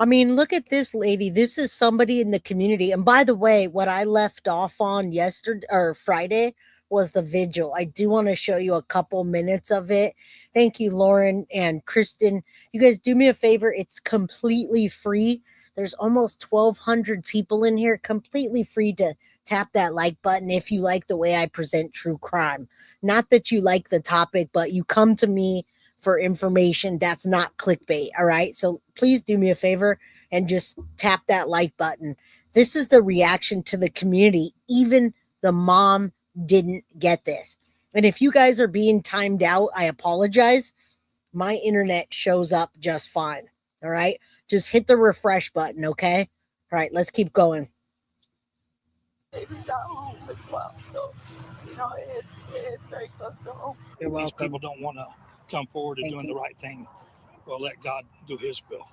I mean, look at this lady. This is somebody in the community. And by the way, what I left off on yesterday or Friday was the vigil. I do want to show you a couple minutes of it. Thank you, Lauren and Kristen. You guys do me a favor. It's completely free. There's almost 1,200 people in here, completely free to tap that like button if you like the way I present true crime. Not that you like the topic, but you come to me for information that's not clickbait. All right. So please do me a favor and just tap that like button. This is the reaction to the community. Even the mom didn't get this. And if you guys are being timed out, I apologize. My internet shows up just fine. All right. Just hit the refresh button. Okay. All right. Let's keep going. baby's at home as well. So, it's very close to home. You're welcome. These people don't want to come forward and doing the right thing. Well, let God do his will.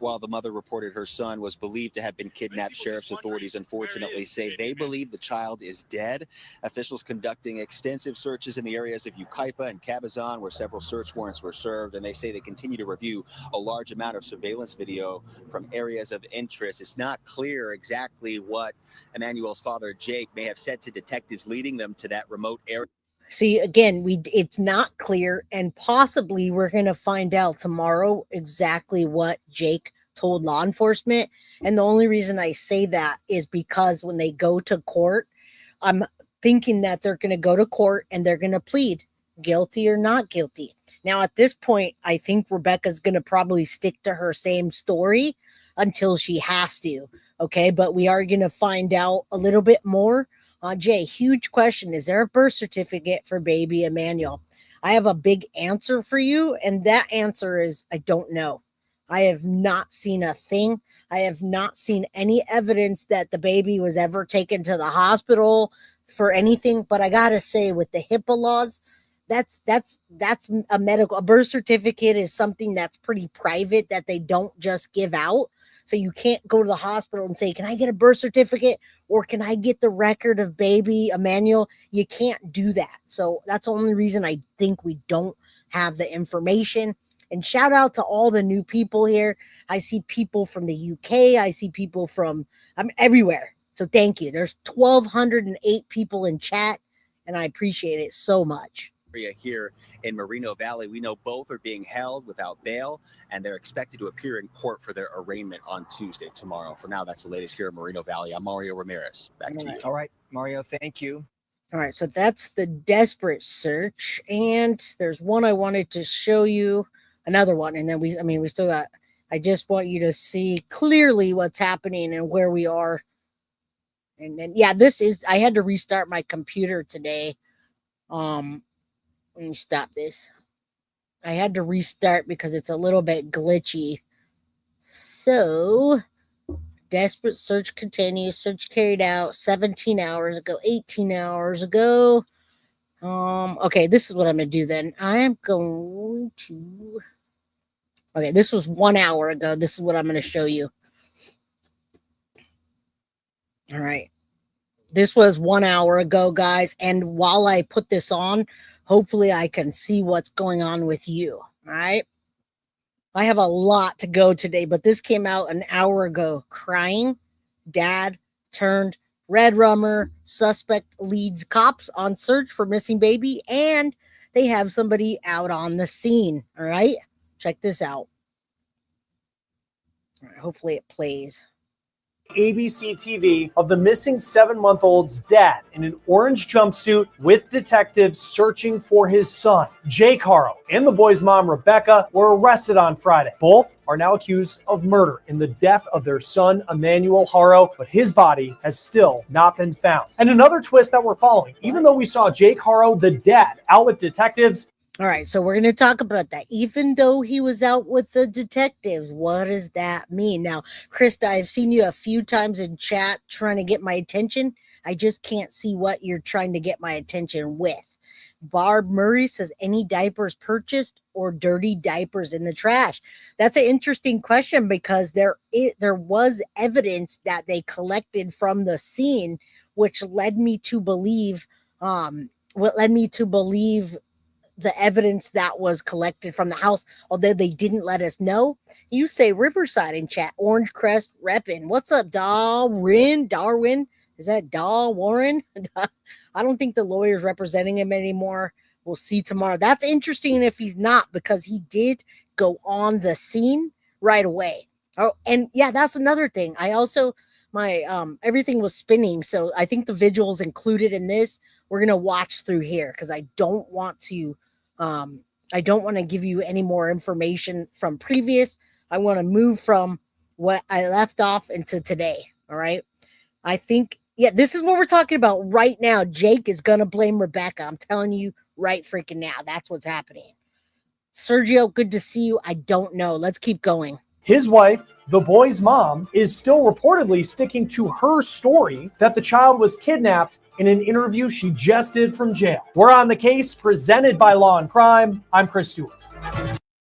While the mother reported her son was believed to have been kidnapped, sheriff's authorities unfortunately say they believe the child is dead. Officials conducting extensive searches in the areas of Yucaipa and Cabazon, where several search warrants were served, and they say they continue to review a large amount of surveillance video from areas of interest. It's not clear exactly what Emmanuel's father, Jake, may have said to detectives leading them to that remote area. See, again, it's not clear, and possibly we're going to find out tomorrow exactly what Jake told law enforcement. And the only reason I say that is because when they go to court, I'm thinking that they're going to go to court and they're going to plead guilty or not guilty. Now, at this point, I think Rebecca's going to probably stick to her same story until she has to. Okay, but we are going to find out a little bit more. Jay, huge question. Is there a birth certificate for baby Emmanuel? I have a big answer for you, and that answer is I don't know. I have not seen a thing. I have not seen any evidence that the baby was ever taken to the hospital for anything. But I gotta say, with the HIPAA laws, that's a birth certificate is something that's pretty private that they don't just give out. So you can't go to the hospital and say, can I get a birth certificate or can I get the record of baby Emmanuel? You can't do that. So that's the only reason I think we don't have the information. And shout out to all the new people here. I see people from the UK. I see people from everywhere. So thank you. There's 1,208 people in chat, and I appreciate it so much. Here in Moreno Valley, we know both are being held without bail, and they're expected to appear in court for their arraignment on Tuesday, tomorrow. For now, that's the latest here in Moreno Valley. I'm Mario Ramirez. Back to you. All right, Mario, thank you. All right, so that's the desperate search, and there's one I wanted to show you, another one, and then we still got. I just want you to see clearly what's happening and where we are. And then, yeah, I had to restart my computer today. Let me stop this. I had to restart because it's a little bit glitchy. So, desperate search continues. Search carried out 17 hours ago, 18 hours ago. Okay, this is what I'm going to do then. I am going to... Okay, this was 1 hour ago. This is what I'm going to show you. All right. This was 1 hour ago, guys. And while I put this on, hopefully I can see what's going on with you. All right. I have a lot to go today, but this came out an hour ago. Crying dad turned red rummer. Suspect leads cops on search for missing baby. And they have somebody out on the scene. All right. Check this out. All right, hopefully it plays. ABC TV of the missing 7-month-old's dad in an orange jumpsuit with detectives searching for his son. Jake Haro and the boy's mom, Rebecca, were arrested on Friday. Both are now accused of murder in the death of their son, Emmanuel Haro, but his body has still not been found. And another twist that we're following, even though we saw Jake Haro, the dad, out with detectives. All right, so we're going to talk about that. Even though he was out with the detectives, what does that mean? Now, Krista, I've seen you a few times in chat trying to get my attention. I just can't see what you're trying to get my attention with. Barb Murray says, any diapers purchased or dirty diapers in the trash? That's an interesting question because there was evidence that they collected from the scene, which led me to believe, the evidence that was collected from the house, although they didn't let us know. You say Riverside in chat. Orange Crest reppin'. What's up, Darwin? Is that Warren? I don't think the lawyer's representing him anymore. We'll see tomorrow. That's interesting if he's not, because he did go on the scene right away. Oh, and yeah, that's another thing. I also, everything was spinning. So I think the visuals included in this, we're going to watch through here because I don't want to give you any more information from previous. I want to move from what I left off into today. All right. I think, yeah, this is what we're talking about right now. Jake is going to blame Rebecca. I'm telling you right freaking now. That's what's happening. Sergio, good to see you. I don't know. Let's keep going. His wife, the boy's mom, is still reportedly sticking to her story that the child was kidnapped in an interview she just did from jail. We're on the case presented by Law and Crime. I'm Chris Stewart.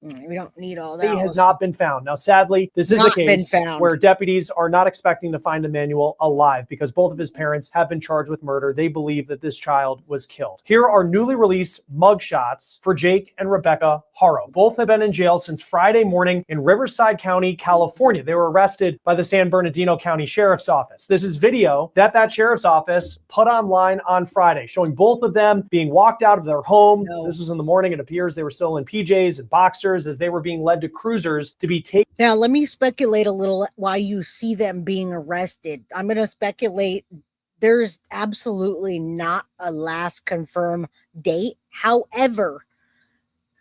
We don't need all that. He has not been found. Now, sadly, this is a case where deputies are not expecting to find Emmanuel alive because both of his parents have been charged with murder. They believe that this child was killed. Here are newly released mugshots for Jake and Rebecca Haro. Both have been in jail since Friday morning in Riverside County, California. They were arrested by the San Bernardino County Sheriff's Office. This is video that Sheriff's Office put online on Friday, showing both of them being walked out of their home. This was in the morning. It appears they were still in PJs and boxers as they were being led to cruisers to be taken. Now, let me speculate a little why you see them being arrested. I'm going to speculate there's absolutely not a last confirmed date. However,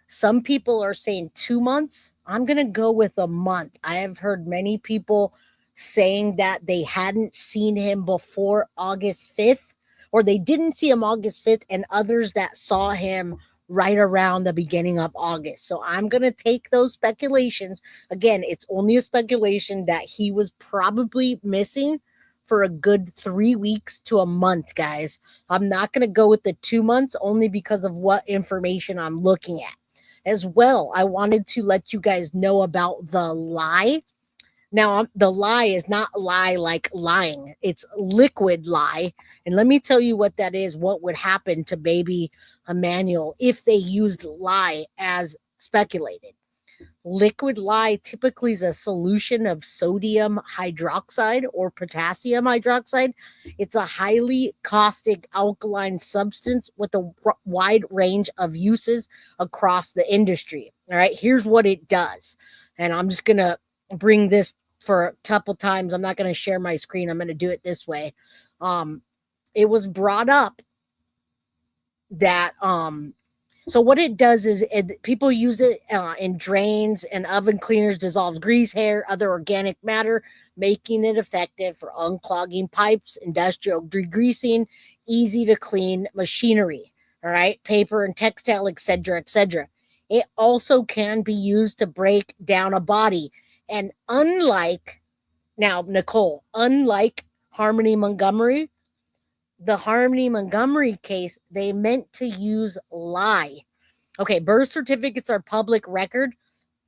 some people are saying 2 months. I'm going to go with a month. I have heard many people saying that they hadn't seen him before August 5th, or they didn't see him August 5th, and others that saw him right around the beginning of August. So I'm going to take those speculations. Again, it's only a speculation that he was probably missing for a good 3 weeks to a month, guys. I'm not going to go with the 2 months only because of what information I'm looking at. As well, I wanted to let you guys know about the lie. Now, the lie is not lie like lying. It's liquid lie. And let me tell you what that is, what would happen to baby Emmanuel if they used lie as speculated. Liquid lye typically is a solution of sodium hydroxide or potassium hydroxide. It's a highly caustic alkaline substance with a wide range of uses across the industry. All right, here's what it does. And I'm just going to bring this for a couple times. I'm not going to share my screen. I'm going to do it this way. It was brought up that so what it does is people use it in drains and oven cleaners, dissolves grease, hair, other organic matter, making it effective for unclogging pipes, industrial degreasing, easy to clean machinery, all right, paper and textile, etc., etc. It also can be used to break down a body. And unlike, now, Nicole, unlike Harmony Montgomery, the Harmony Montgomery case, they meant to use lye. Okay, birth certificates are public record.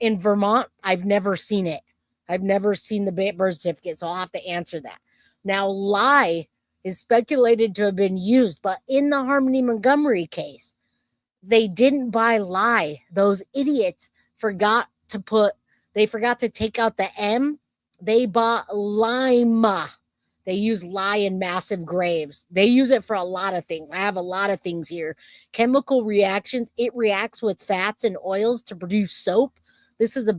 In Vermont, I've never seen it. I've never seen the birth certificate, so I'll have to answer that. Now, lye is speculated to have been used, but in the Harmony Montgomery case, they didn't buy lye. Those idiots forgot to take out the M. They bought lime. They use lye in massive graves. They use it for a lot of things. I have a lot of things here. Chemical reactions. It reacts with fats and oils to produce soap. This is a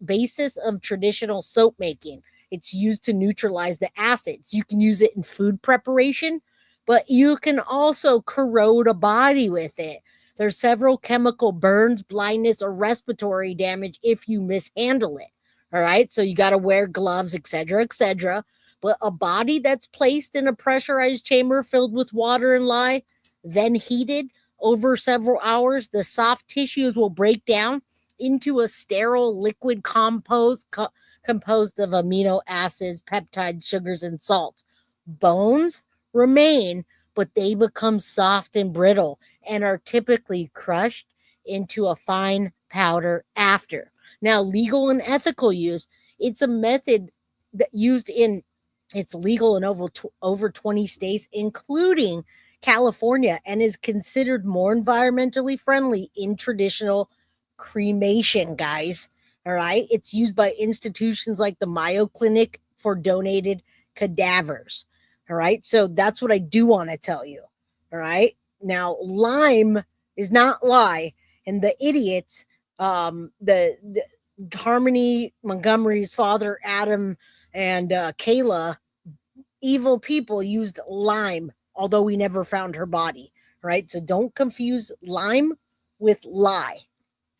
basis of traditional soap making. It's used to neutralize the acids. You can use it in food preparation, but you can also corrode a body with it. There's several chemical burns, blindness, or respiratory damage if you mishandle it. All right, so you got to wear gloves, etc., etc. But a body that's placed in a pressurized chamber filled with water and lye, then heated over several hours, the soft tissues will break down into a sterile liquid composed of amino acids, peptides, sugars, and salts. Bones remain, but they become soft and brittle and are typically crushed into a fine powder after. Now, legal and ethical use, it's a method that it's legal in over 20 states, including California, and is considered more environmentally friendly in traditional cremation, guys. All right. It's used by institutions like the Mayo Clinic for donated cadavers. All right. So that's what I do want to tell you. All right. Now, lime is not lye. And the idiots, the Harmony Montgomery's father, Adam, and Kayla, evil people used lime, although we never found her body. Right. So don't confuse lime with lye.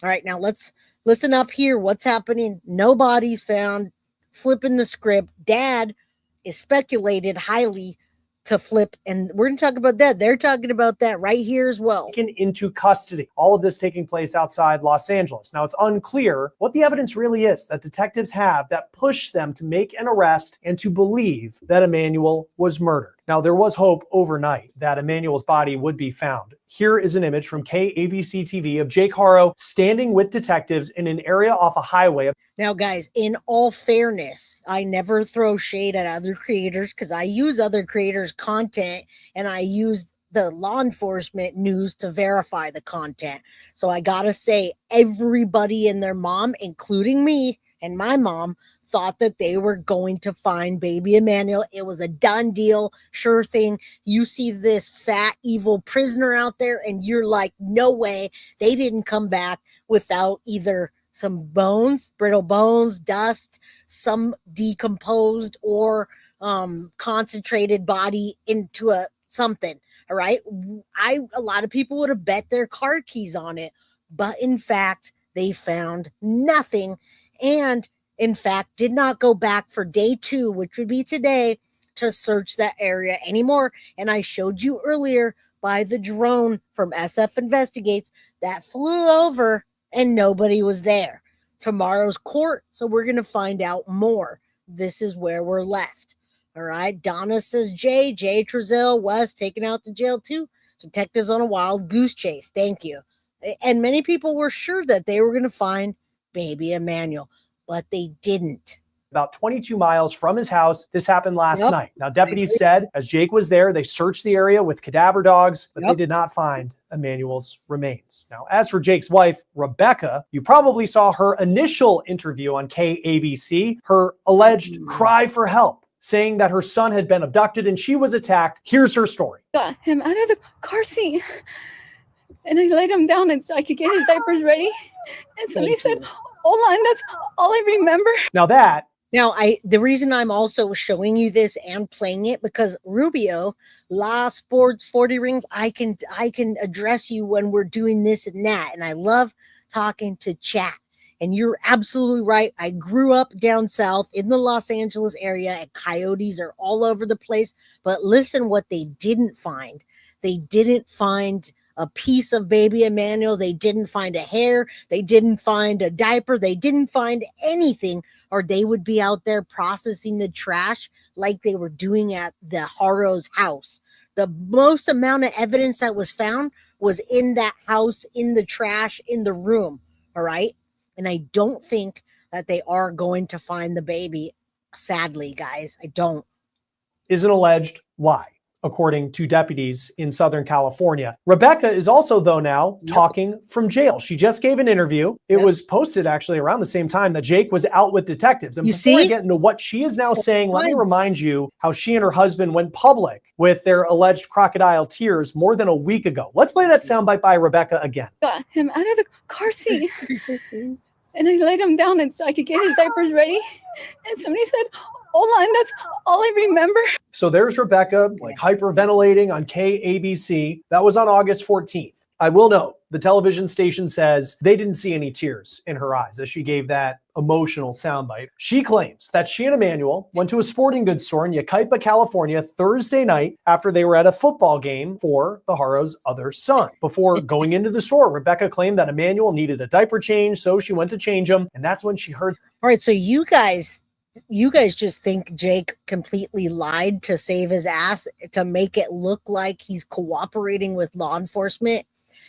All right. Now let's listen up here. What's happening? No bodies found. Flipping the script. Dad is speculated highly to flip. And we're going to talk about that. They're talking about that right here as well. Taken into custody. All of this taking place outside Los Angeles. Now, it's unclear what the evidence really is that detectives have that pushed them to make an arrest and to believe that Emmanuel was murdered. Now, there was hope overnight that Emmanuel's body would be found. Here is an image from KABC TV of Jake Haro standing with detectives in an area off a highway. Now, guys, in all fairness, I never throw shade at other creators because I use other creators' content and I use the law enforcement news to verify the content. So I gotta say, everybody and their mom, including me and my mom, thought that they were going to find baby Emmanuel. It was a done deal, sure thing. You see this fat, evil prisoner out there, and you're like, no way. They didn't come back without either some bones, brittle bones, dust, some decomposed or concentrated body into a something. All right. A lot of people would have bet their car keys on it, but in fact, they found nothing. And in fact, did not go back for day 2, which would be today, to search that area anymore. And I showed you earlier by the drone from SF Investigates that flew over and nobody was there. Tomorrow's court, so we're going to find out more. This is where we're left. All right. Donna says, Jay Trezell, West taken out to jail too. Detectives on a wild goose chase. Thank you. And many people were sure that they were going to find baby Emmanuel, but they didn't. About 22 miles from his house. This happened last night. Now, deputies said as Jake was there, they searched the area with cadaver dogs, but they did not find Emmanuel's remains. Now, as for Jake's wife, Rebecca, you probably saw her initial interview on KABC, her alleged cry for help, saying that her son had been abducted and she was attacked. Here's her story. Got him out of the car seat and I laid him down and so I could get his diapers ready. And somebody said, Hola, and that's all I remember. Now, the reason I'm also showing you this and playing it because Rubio, La Sports 40 Rings, I can address you when we're doing this and that. And I love talking to chat. And you're absolutely right. I grew up down south in the Los Angeles area and coyotes are all over the place. But listen what they didn't find. They didn't find a piece of baby Emmanuel. They didn't find a hair. They didn't find a diaper. They didn't find anything, or they would be out there processing the trash like they were doing at the Haro's house. The most amount of evidence that was found was in that house, in the trash, in the room. All right. And I don't think that they are going to find the baby. Sadly, guys, I don't. Is an alleged lie, according to deputies in Southern California. Rebecca is also, though, now talking from jail. She just gave an interview. It was posted actually around the same time that Jake was out with detectives. And before I get into what she is now saying, let me remind you how she and her husband went public with their alleged crocodile tears more than a week ago. Let's play that soundbite by Rebecca again. Got him out of the car seat and I laid him down and so I could get his diapers ready. And somebody said, Hola, and that's all I remember. So there's Rebecca, like hyperventilating on KABC. That was on August 14th. I will note, the television station says they didn't see any tears in her eyes as she gave that emotional soundbite. She claims that she and Emmanuel went to a sporting goods store in Yucaipa, California, Thursday night after they were at a football game for the Haro's other son. Before going into the store, Rebecca claimed that Emmanuel needed a diaper change, so she went to change him, and that's when she heard. All right, so you guys just think Jake completely lied to save his ass, to make it look like he's cooperating with law enforcement.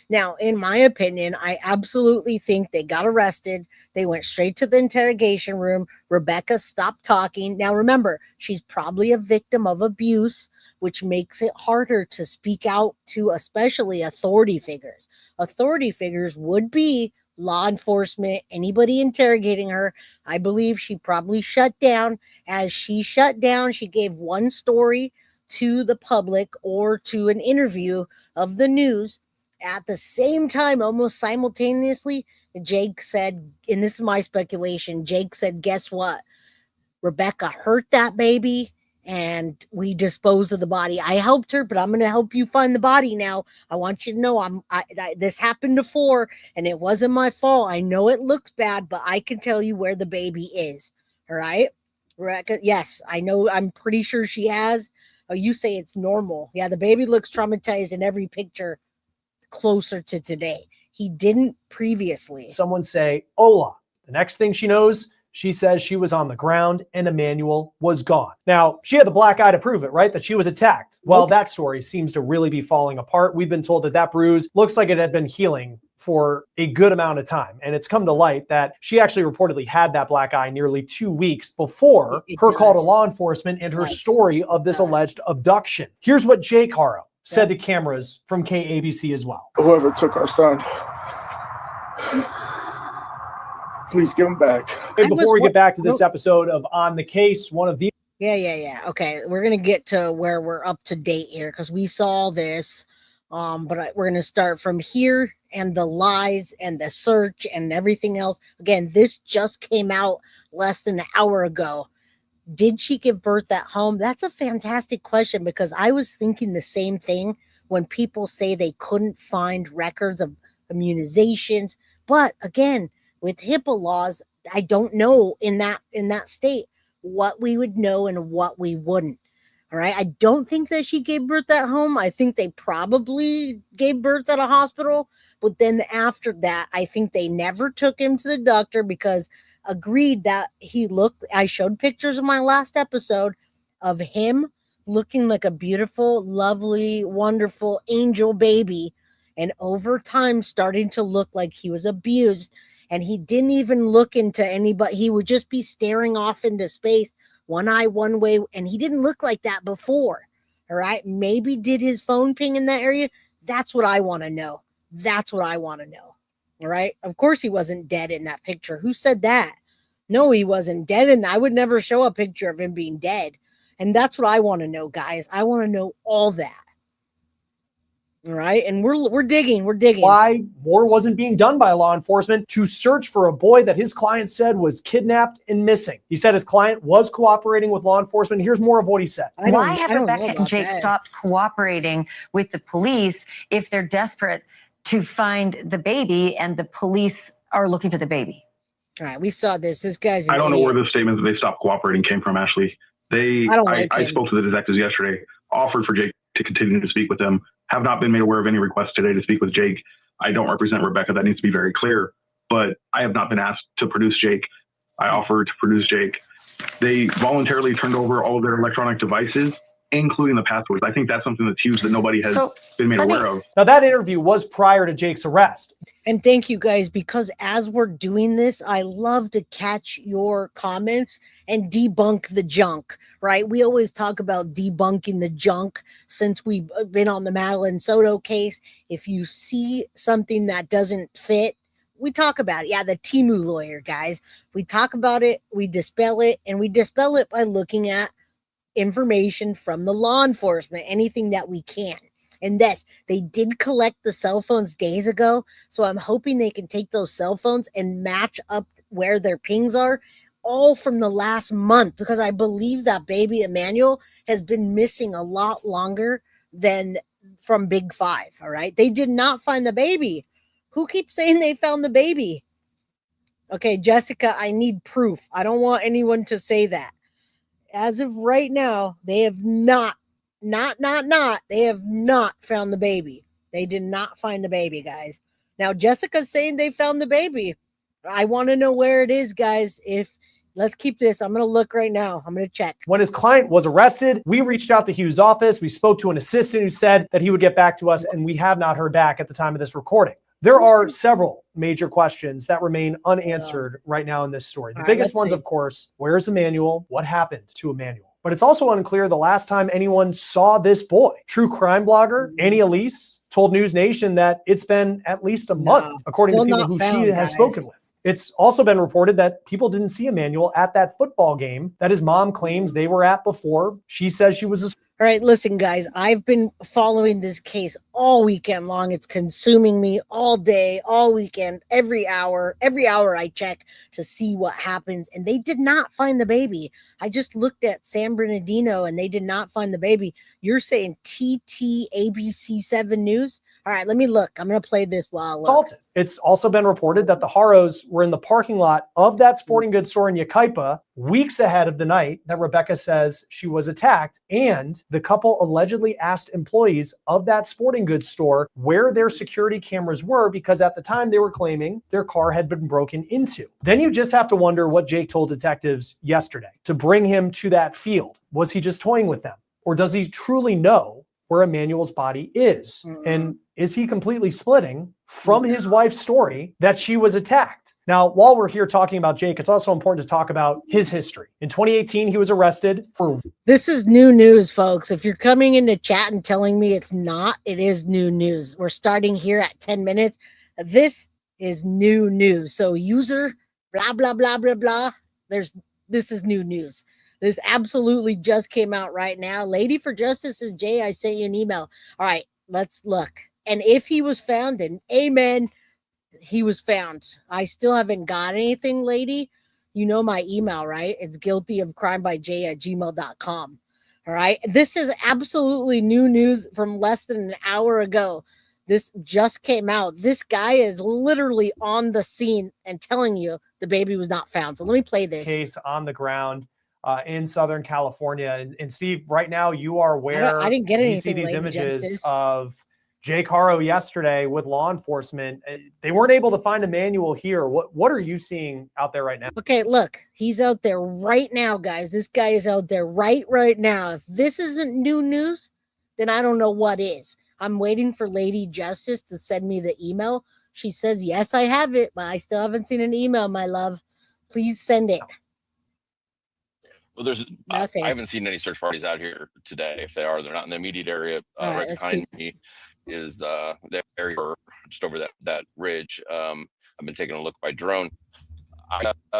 Now, in my opinion, I absolutely think they got arrested. They went straight to the interrogation room. Rebecca stopped talking. Now, remember, she's probably a victim of abuse, which makes it harder to speak out to especially authority figures. Authority figures would be law enforcement, anybody interrogating her. I believe she probably shut down. As she shut down, she gave one story to the public or to an interview of the news. At the same time, almost simultaneously, Jake said, and this is my speculation, Jake said, guess what? Rebecca hurt that baby and we disposed of the body. I helped her, but I'm going to help you find the body now. I want you to know this happened before and it wasn't my fault. I know it looks bad, but I can tell you where the baby is. All right. Rebecca, yes, I know. I'm pretty sure she has. Oh, you say it's normal. Yeah, the baby looks traumatized in every picture closer to today. He didn't previously. Someone say, Hola. The next thing she knows, She says she was on the ground and Emmanuel was gone. Now, she had the black eye to prove it, right? That she was attacked. Well, that story seems to really be falling apart. We've been told that that bruise looks like it had been healing for a good amount of time. And it's come to light that she actually reportedly had that black eye nearly 2 weeks before her call to law enforcement and her story of this alleged abduction. Here's what Jake Haro said to cameras from KABC as well. Whoever took our son, please give him back. Hey, before we get back to this episode of On the Case, one of the Yeah. Okay, we're gonna get to where we're up to date here because we saw this, but we're gonna start from here and the lies and the search and everything else. Again, this just came out less than an hour ago. Did she give birth at home? That's a fantastic question because I was thinking the same thing when people say they couldn't find records of immunizations. But again, with HIPAA laws, I don't know in that state what we would know and what we wouldn't. All right. I don't think that she gave birth at home. I think they probably gave birth at a hospital. But then after that, I think they never took him to the doctor because agreed that he looked, I showed pictures in my last episode of him looking like a beautiful, lovely, wonderful angel baby. And over time starting to look like he was abused. And he didn't even look into anybody. He would just be staring off into space, one eye one way. And he didn't look like that before. All right. Maybe did his phone ping in that area? That's what I want to know. That's what I want to know. All right. Of course he wasn't dead in that picture. Who said that? No, he wasn't dead. And I would never show a picture of him being dead. And that's what I want to know, guys. I want to know all that. All right. And we're digging. Why more wasn't being done by law enforcement to search for a boy that his client said was kidnapped and missing. He said his client was cooperating with law enforcement. Here's more of what he said. Why have Rebecca and Jake stopped cooperating with the police if they're desperate to find the baby and the police are looking for the baby? All right. We saw this. This guy's I don't know where the statement that they stopped cooperating came from, Ashley. I spoke to the detectives yesterday, offered for Jake to continue to speak with them, have not been made aware of any requests today to speak with Jake. I don't represent Rebecca. That needs to be very clear. But I have not been asked to produce Jake. I offered to produce Jake. They voluntarily turned over all of their electronic devices, including the passwords. I think that's something that's huge that nobody has been made aware of. Now, that interview was prior to Jake's arrest. And thank you guys, because as we're doing this, I love to catch your comments and debunk the junk, right? We always talk about debunking the junk since we've been on the Madeline Soto case. If you see something that doesn't fit, we talk about it. Yeah, the Timu lawyer, guys. We talk about it, we dispel it, and we dispel it by looking at information from the law enforcement, anything that we can. And this, they did collect the cell phones days ago, so I'm hoping they can take those cell phones and match up where their pings are, all from the last month, because I believe that baby Emmanuel has been missing a lot longer than from Big Five, all right? They did not find the baby. Who keeps saying they found the baby? Okay, Jessica, I need proof. I don't want anyone to say that. As of right now, they have they have not found the baby. They did not find the baby, guys. Now, Jessica's saying they found the baby. I want to know where it is, guys. Let's keep this. I'm going to look right now. I'm going to check. When his client was arrested, we reached out to Hugh's office. We spoke to an assistant who said that he would get back to us, and we have not heard back at the time of this recording. There are several major questions that remain unanswered right now in this story. The biggest ones, of course, where's Emmanuel? What happened to Emmanuel? But it's also unclear the last time anyone saw this boy. True crime blogger Annie Elise told News Nation that it's been at least a month, according to people who she has spoken with. It's also been reported that people didn't see Emmanuel at that football game that his mom claims they were at before. She says she was All right, listen, guys, I've been following this case all weekend long. It's consuming me all day, all weekend, every hour I check to see what happens. And they did not find the baby. I just looked at San Bernardino and they did not find the baby. You're saying TT ABC 7 News? All right, let me look. I'm going to play this while I look. assaulted. It's also been reported that the Haros were in the parking lot of that sporting goods store in Yucaipa weeks ahead of the night that Rebecca says she was attacked. And the couple allegedly asked employees of that sporting goods store where their security cameras were, because at the time they were claiming their car had been broken into. Then you just have to wonder what Jake told detectives yesterday to bring him to that field. Was he just toying with them? Or does he truly know where Emmanuel's body is? And is he completely splitting from his wife's story that she was attacked? Now, while we're here talking about Jake, it's also important to talk about his history. In 2018, he was arrested for... This is new news, folks. If you're coming into chat and telling me it's not, it is new news. We're starting here at 10 minutes. This is new news. So user blah, blah, blah, blah, blah. This is new news. This absolutely just came out right now. Lady for Justice is Jay. I sent you an email. All right, let's look. And if he was found, then amen, he was found. I still haven't got anything, lady. You know my email, right? It's guiltyofcrimebyj@gmail.com. All right. This is absolutely new news from less than an hour ago. This just came out. This guy is literally on the scene and telling you the baby was not found. So let me play this. Case on the ground in Southern California. And Steve, right now you are where I didn't get anything. We see these images Justice. of Jake Haro yesterday with law enforcement. They weren't able to find Emmanuel here. What are you seeing out there right now? Okay, look, he's out there right now, guys. This guy is out there right now. If this isn't new news, then I don't know what is. I'm waiting for Lady Justice to send me the email. She says, yes, I have it, but I still haven't seen an email, my love. Please send it. Well, there's nothing. I haven't seen any search parties out here today. If they are, they're not in the immediate area. Right behind me is the area just over that ridge. I've been taking a look by drone.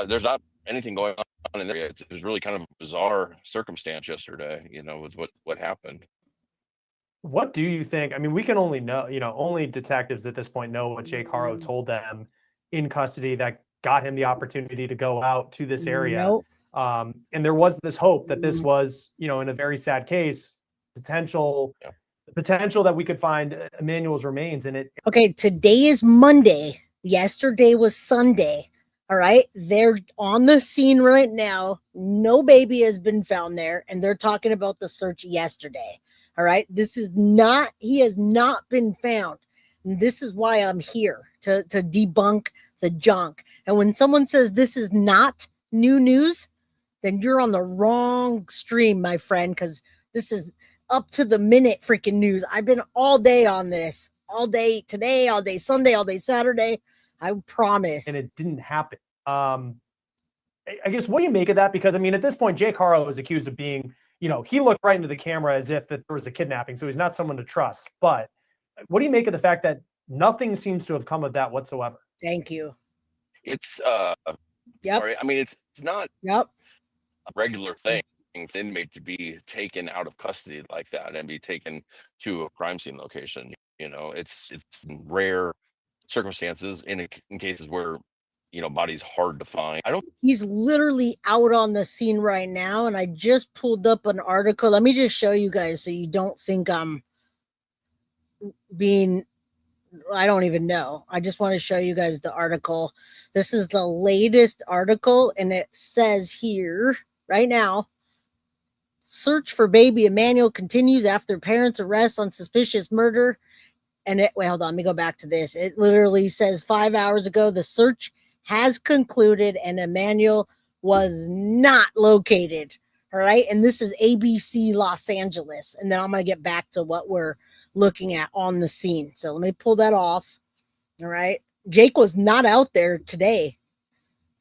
There's not anything going on in there. It was really kind of a bizarre circumstance yesterday, with what happened. What do you think? I mean, we can only know, only detectives at this point know what Jake Haro told them in custody that got him the opportunity to go out to this area. Nope. And there was this hope that this was, in a very sad case, potential that we could find Emmanuel's remains in it. Okay, today is Monday. Yesterday was Sunday. All right, they're on the scene right now. No baby has been found there, and they're talking about the search yesterday. All right, he has not been found. And this is why I'm here to debunk the junk. And when someone says this is not new news, then you're on the wrong stream, my friend, because this is up to the minute freaking news. I've been all day on this, all day today, all day Sunday, all day Saturday. I promise. And it didn't happen. I guess, what do you make of that? Because, I mean, at this point, Jake Haro is accused of being, he looked right into the camera as if that there was a kidnapping, so he's not someone to trust. But what do you make of the fact that nothing seems to have come of that whatsoever? Thank you. It's yep. I mean, it's not yep. a regular thing for an inmate to be taken out of custody like that and be taken to a crime scene location. It's rare circumstances in cases where body's hard to find. He's literally out on the scene right now, and I just pulled up an article. Let me just show you guys so you don't think I'm being, I don't even know. I just want to show you guys the article. This is the latest article, and it says here right now, search for baby Emmanuel continues after parents arrest on suspicious murder. And wait, hold on, let me go back to this. It literally says 5 hours ago, the search has concluded and Emmanuel was not located. All right. And this is ABC Los Angeles. And then I'm going to get back to what we're looking at on the scene. So let me pull that off. All right. Jake was not out there today.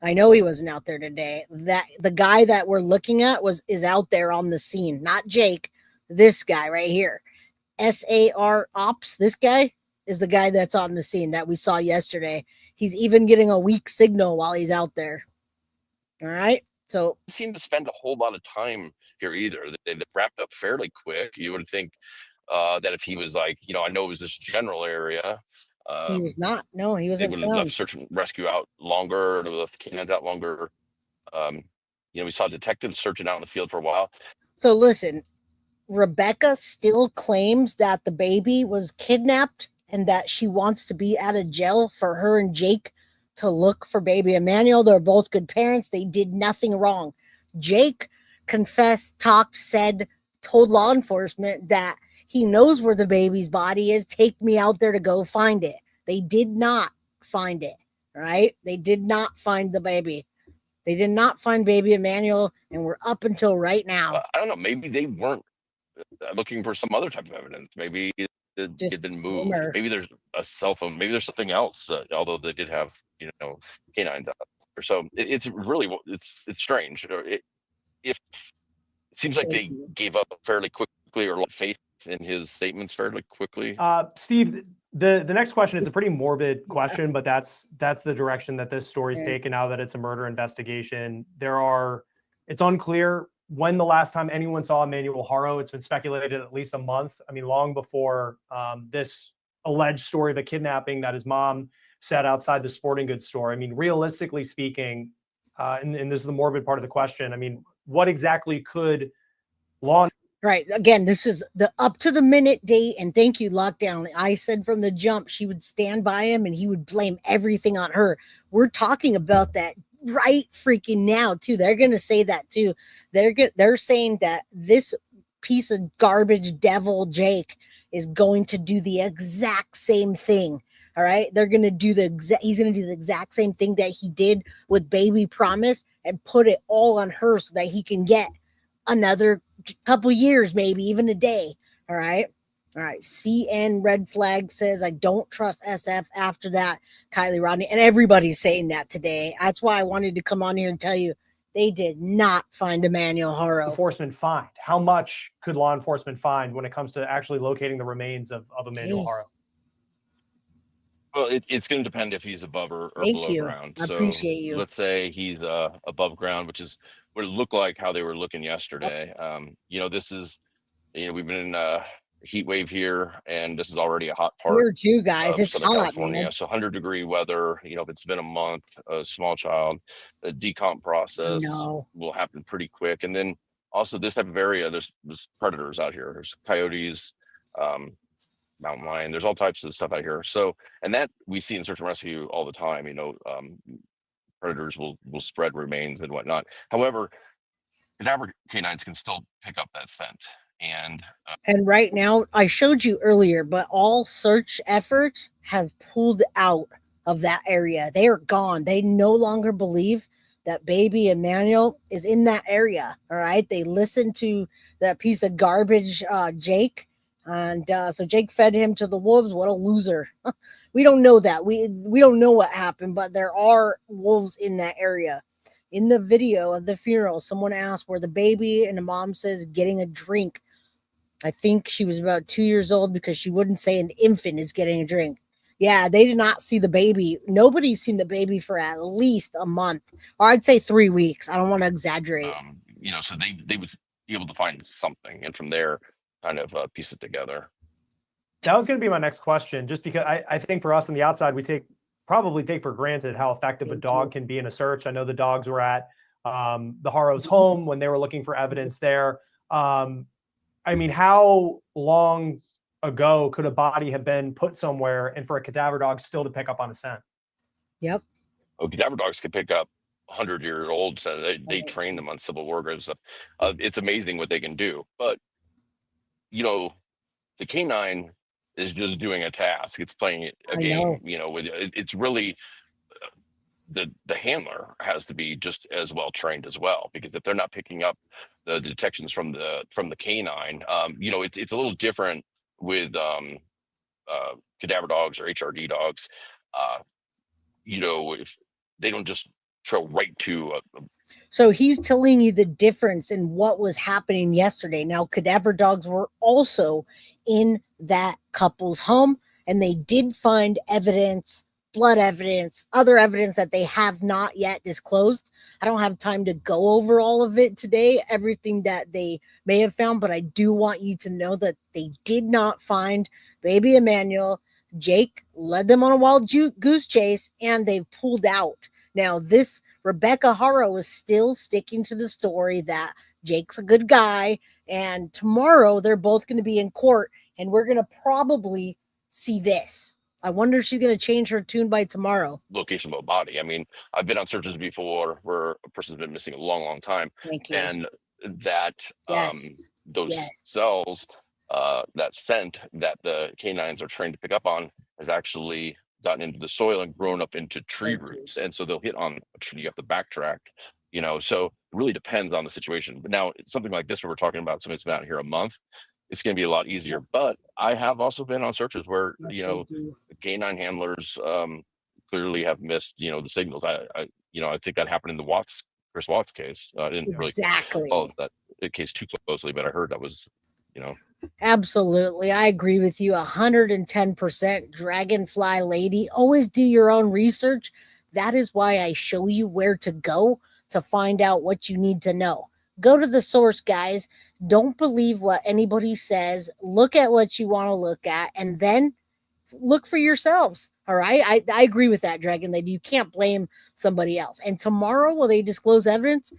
I know he wasn't out there today. That the guy that we're looking at is out there on the scene, not Jake. This guy right here. SAR Ops. This guy is the guy that's on the scene that we saw yesterday. He's even getting a weak signal while he's out there. All right. So they seem to spend a whole lot of time here either. They wrapped up fairly quick. You would think that if he was like, I know it was this general area. He was not. No, he wasn't found. They would have left search and rescue out longer. They would have left the cannons out longer. We saw detectives searching out in the field for a while. So listen, Rebecca still claims that the baby was kidnapped and that she wants to be out of jail for her and Jake to look for baby Emmanuel. They're both good parents. They did nothing wrong. Jake confessed, talked, said, told law enforcement that he knows where the baby's body is. Take me out there to go find it. They did not find it, right? They did not find the baby. They did not find baby Emmanuel, and we're up until right now. I don't know. Maybe they weren't looking for some other type of evidence. Maybe it had been moved. rumor. Maybe there's a cell phone. Maybe there's something else. Although they did have, canines out there. So it's really it's strange. It seems like they gave up fairly quickly, or faith in his statements fairly quickly. Steve, the next question is a pretty morbid question, but that's the direction that this story's taken now that it's a murder investigation. It's unclear when the last time anyone saw Emmanuel Haro. It's been speculated at least a month. I mean, long before this alleged story of a kidnapping that his mom said outside the sporting goods store. I mean, realistically speaking, and this is the morbid part of the question, I mean, what exactly could law... Right. Again, this is the up to the minute date. And thank you, Lockdown. I said from the jump, she would stand by him and he would blame everything on her. We're talking about that right freaking now, too. They're going to say that, too. They're saying that this piece of garbage devil, Jake, is going to do the exact same thing. All right. They're going to do he's going to do the exact same thing that he did with Baby Promise and put it all on her so that he can get another couple years, maybe even a day. All right. CN Red Flag says, I don't trust SF after that, Kylie Rodney. And everybody's saying that today. That's why I wanted to come on here and tell you they did not find Emmanuel Haro. Enforcement find. How much could law enforcement find when it comes to actually locating the remains of Emmanuel Haro? Well, it's going to depend if he's above or below ground. I appreciate you. Let's say he's above ground, which is what it looked like how they were looking yesterday. This is, we've been in a heat wave here, and this is already a hot part. Here too, guys. It's Southern hot, California. man. So 100-degree weather. If it's been a month, a small child, the decomp process will happen pretty quick. And then also this type of area, there's predators out here. There's coyotes, mountain lion. There's all types of stuff out here. So, and that we see in search and rescue all the time. Predators will spread remains and whatnot. However, cadaver canines can still pick up that scent. And right now, I showed you earlier, but all search efforts have pulled out of that area. They are gone. They no longer believe that baby Emmanuel is in that area. All right. They listened to that piece of garbage, Jake. And so Jake fed him to the wolves. What a loser. We don't know that. We don't know what happened, but there are wolves in that area. In the video of the funeral, someone asked where the baby, and the mom says getting a drink. I think she was about 2 years old because she wouldn't say an infant is getting a drink. Yeah, they did not see the baby. Nobody's seen the baby for at least a month, or I'd say 3 weeks. I don't want to exaggerate. So they would be able to find something, and from there, kind of piece it together. That was going to be my next question, just because I think for us on the outside, we probably take for granted how effective a dog can be in a search. I know the dogs were at the Haro's home when they were looking for evidence there. I mean, how long ago could a body have been put somewhere and for a cadaver dog still to pick up on a scent? Yep. Oh, cadaver dogs can pick up 100-year-olds. They train them on Civil War and stuff. It's amazing what they can do. But, the canine is just doing a task. It's playing a game, it's really the handler has to be just as well trained as well, because if they're not picking up the detections from the canine, it's a little different with cadaver dogs or HRD dogs. If they don't just trail right to so he's telling you the difference in what was happening yesterday. Now, cadaver dogs were also in that couple's home, and they did find evidence, blood evidence, other evidence that they have not yet disclosed. I don't have time to go over all of it today, everything that they may have found, but I do want you to know that they did not find baby Emmanuel. Jake led them on a wild goose chase, and they pulled out. Now, this Rebecca Haro is still sticking to the story that Jake's a good guy, and tomorrow they're both going to be in court, and we're going to probably see this. I wonder if she's going to change her tune by tomorrow. Location of a body. I mean, I've been on searches before where a person's been missing a long, long time. Thank you. And that those cells, that scent that the canines are trained to pick up on has actually gotten into the soil and grown up into tree roots. And so they'll hit on a tree. You have to backtrack, you know, so it really depends on the situation. But now something like this, where we're talking about something that's been out here a month, it's going to be a lot easier. But I have also been on searches where, you know, canine handlers clearly have missed, you know, the signals. I think that happened in the Chris Watts case. I didn't really follow that case too closely, but I heard that was, you know. Absolutely. I agree with you 110%. Dragonfly lady, always do your own research. That is why I show you where to go to find out what you need to know. Go to the source, guys. Don't believe what anybody says. Look at what you want to look at, and then look for yourselves. All right. I agree with that, Dragon Lady. You can't blame somebody else. And tomorrow, will they disclose evidence?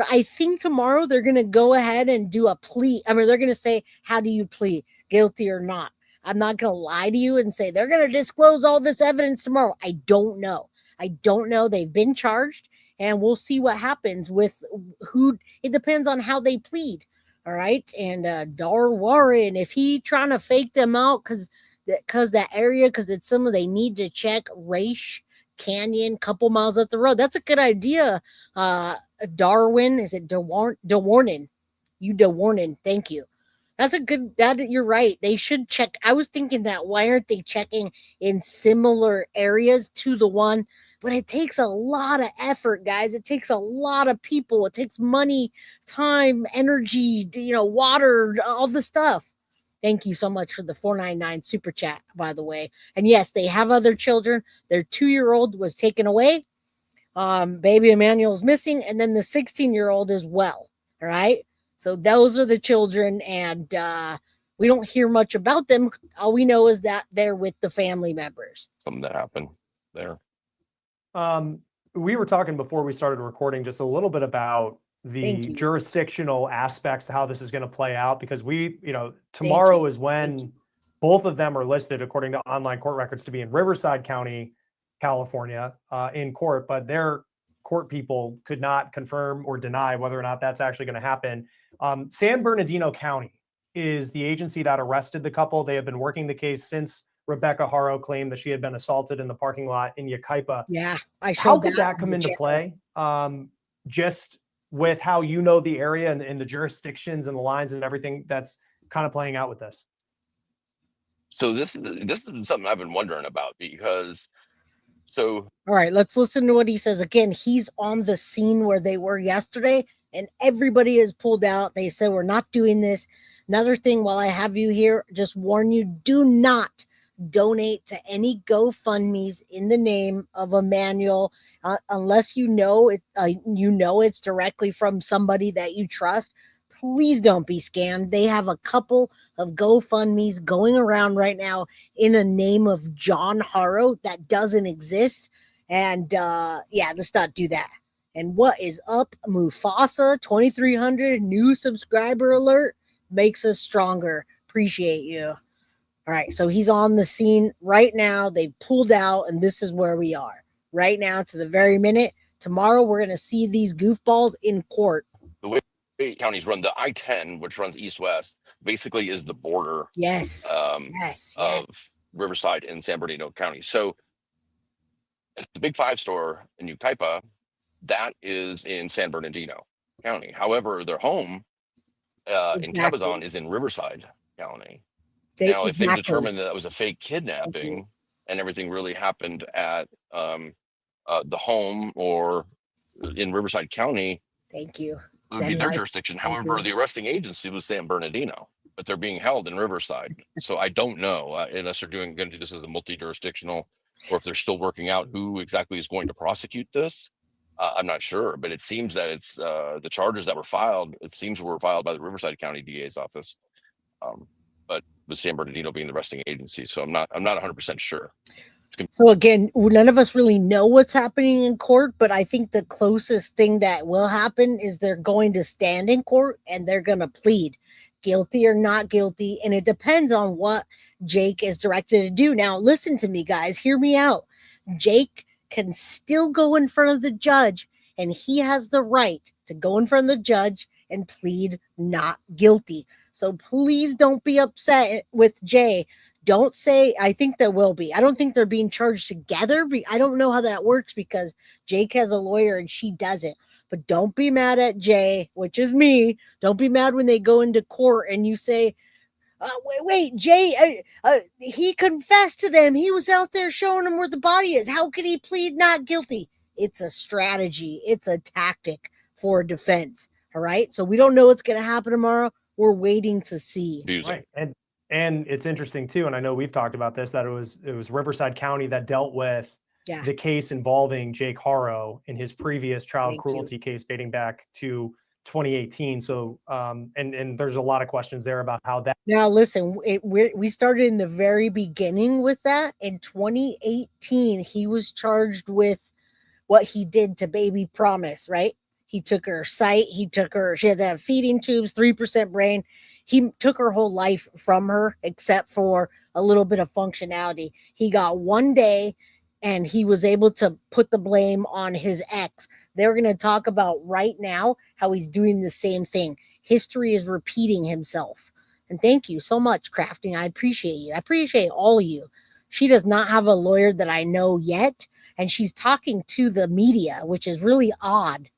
I think tomorrow they're going to go ahead and do a plea. I mean, they're going to say, how do you plead, guilty or not? I'm not going to lie to you and say they're going to disclose all this evidence tomorrow. I don't know. They've been charged, and we'll see what happens with who. It depends on how they plead. All right. And Dar Warren, if he trying to fake them out because that area, because it's someone they need to check Raish Canyon, couple miles up the road. That's a good idea. Darwin, is it DeWarnen? DeWarnen, thank you. That's a good, you're right. They should check. I was thinking that, why aren't they checking in similar areas to the one? But it takes a lot of effort, guys. It takes a lot of people. It takes money, time, energy, water, all the stuff. Thank you so much for the 499 super chat, by the way. And yes, they have other children. Their 2-year-old was taken away. Baby Emmanuel's missing, and then the 16-year-old as well. All right. So those are the children, and we don't hear much about them. All we know is that they're with the family members. Something that happened there. We were talking before we started recording just a little bit about the jurisdictional aspects of how this is going to play out, because tomorrow is when both of them are listed according to online court records to be in Riverside County, California, in court, but their court people could not confirm or deny whether or not that's actually going to happen. San Bernardino County is the agency that arrested the couple. They have been working the case since Rebecca Haro claimed that she had been assaulted in the parking lot in Yucaipa. Yeah, how could that come into play? Just with how the area and the jurisdictions and the lines and everything that's kind of playing out with this. So this is something I've been wondering about, because all right, let's listen to what he says. Again, he's on the scene where they were yesterday, and everybody is pulled out. They said, we're not doing this. Another thing, while I have you here, just warn you, do not donate to any GoFundMe's in the name of Emmanuel, unless it's directly from somebody that you trust. Please don't be scammed. They have a couple of GoFundMe's going around right now in a name of John Haro that doesn't exist. And let's not do that. And what is up, Mufasa 2300 new subscriber alert, makes us stronger. Appreciate you. All right, so he's on the scene right now. They've pulled out, and this is where we are right now to the very minute. Tomorrow, we're going to see these goofballs in court. The way counties run, the I-10, which runs east-west, basically is the border of Riverside and San Bernardino County. So the Big Five store in Yucaipa, that is in San Bernardino County. However, their home in Cabazon is in Riverside County. Now, if they've determined that was a fake kidnapping and everything really happened at the home or in Riverside County, thank you. It would be their jurisdiction. However, the arresting agency was San Bernardino, but they're being held in Riverside. So I don't know, unless they're going to do this as a multi-jurisdictional, or if they're still working out who exactly is going to prosecute this. I'm not sure, but it seems that it's the charges that were filed. It seems were filed by the Riverside County DA's office. But with San Bernardino being the arresting agency, so I'm not 100% sure. So again, none of us really know what's happening in court, but I think the closest thing that will happen is they're going to stand in court and they're going to plead. guilty or not guilty, and it depends on what Jake is directed to do. Now, listen to me, guys. Hear me out. Jake can still go in front of the judge, and he has the right to go in front of the judge and plead not guilty. So please don't be upset with Jay. Don't say, I think there will be. I don't think they're being charged together. I don't know how that works because Jake has a lawyer and she doesn't. But don't be mad at Jay, which is me. Don't be mad when they go into court and you say, wait, Jay, he confessed to them. He was out there showing them where the body is. How can he plead not guilty? It's a strategy. It's a tactic for defense. All right. So we don't know what's going to happen tomorrow. We're waiting to see. Right. And it's interesting too. And I know we've talked about this, that it was Riverside County that dealt with the case involving Jake Haro in his previous child cruelty case dating back to 2018. So, and there's a lot of questions there about how that. Now, listen, we started in the very beginning with that. In 2018, he was charged with what he did to baby Promise, right? He took her sight. She had to have feeding tubes, 3% brain. He took her whole life from her, except for a little bit of functionality. He got 1 day and he was able to put the blame on his ex. They're going to talk about right now how he's doing the same thing. History is repeating himself. And thank you so much, Crafting. I appreciate you. I appreciate all of you. She does not have a lawyer that I know yet. And she's talking to the media, which is really odd.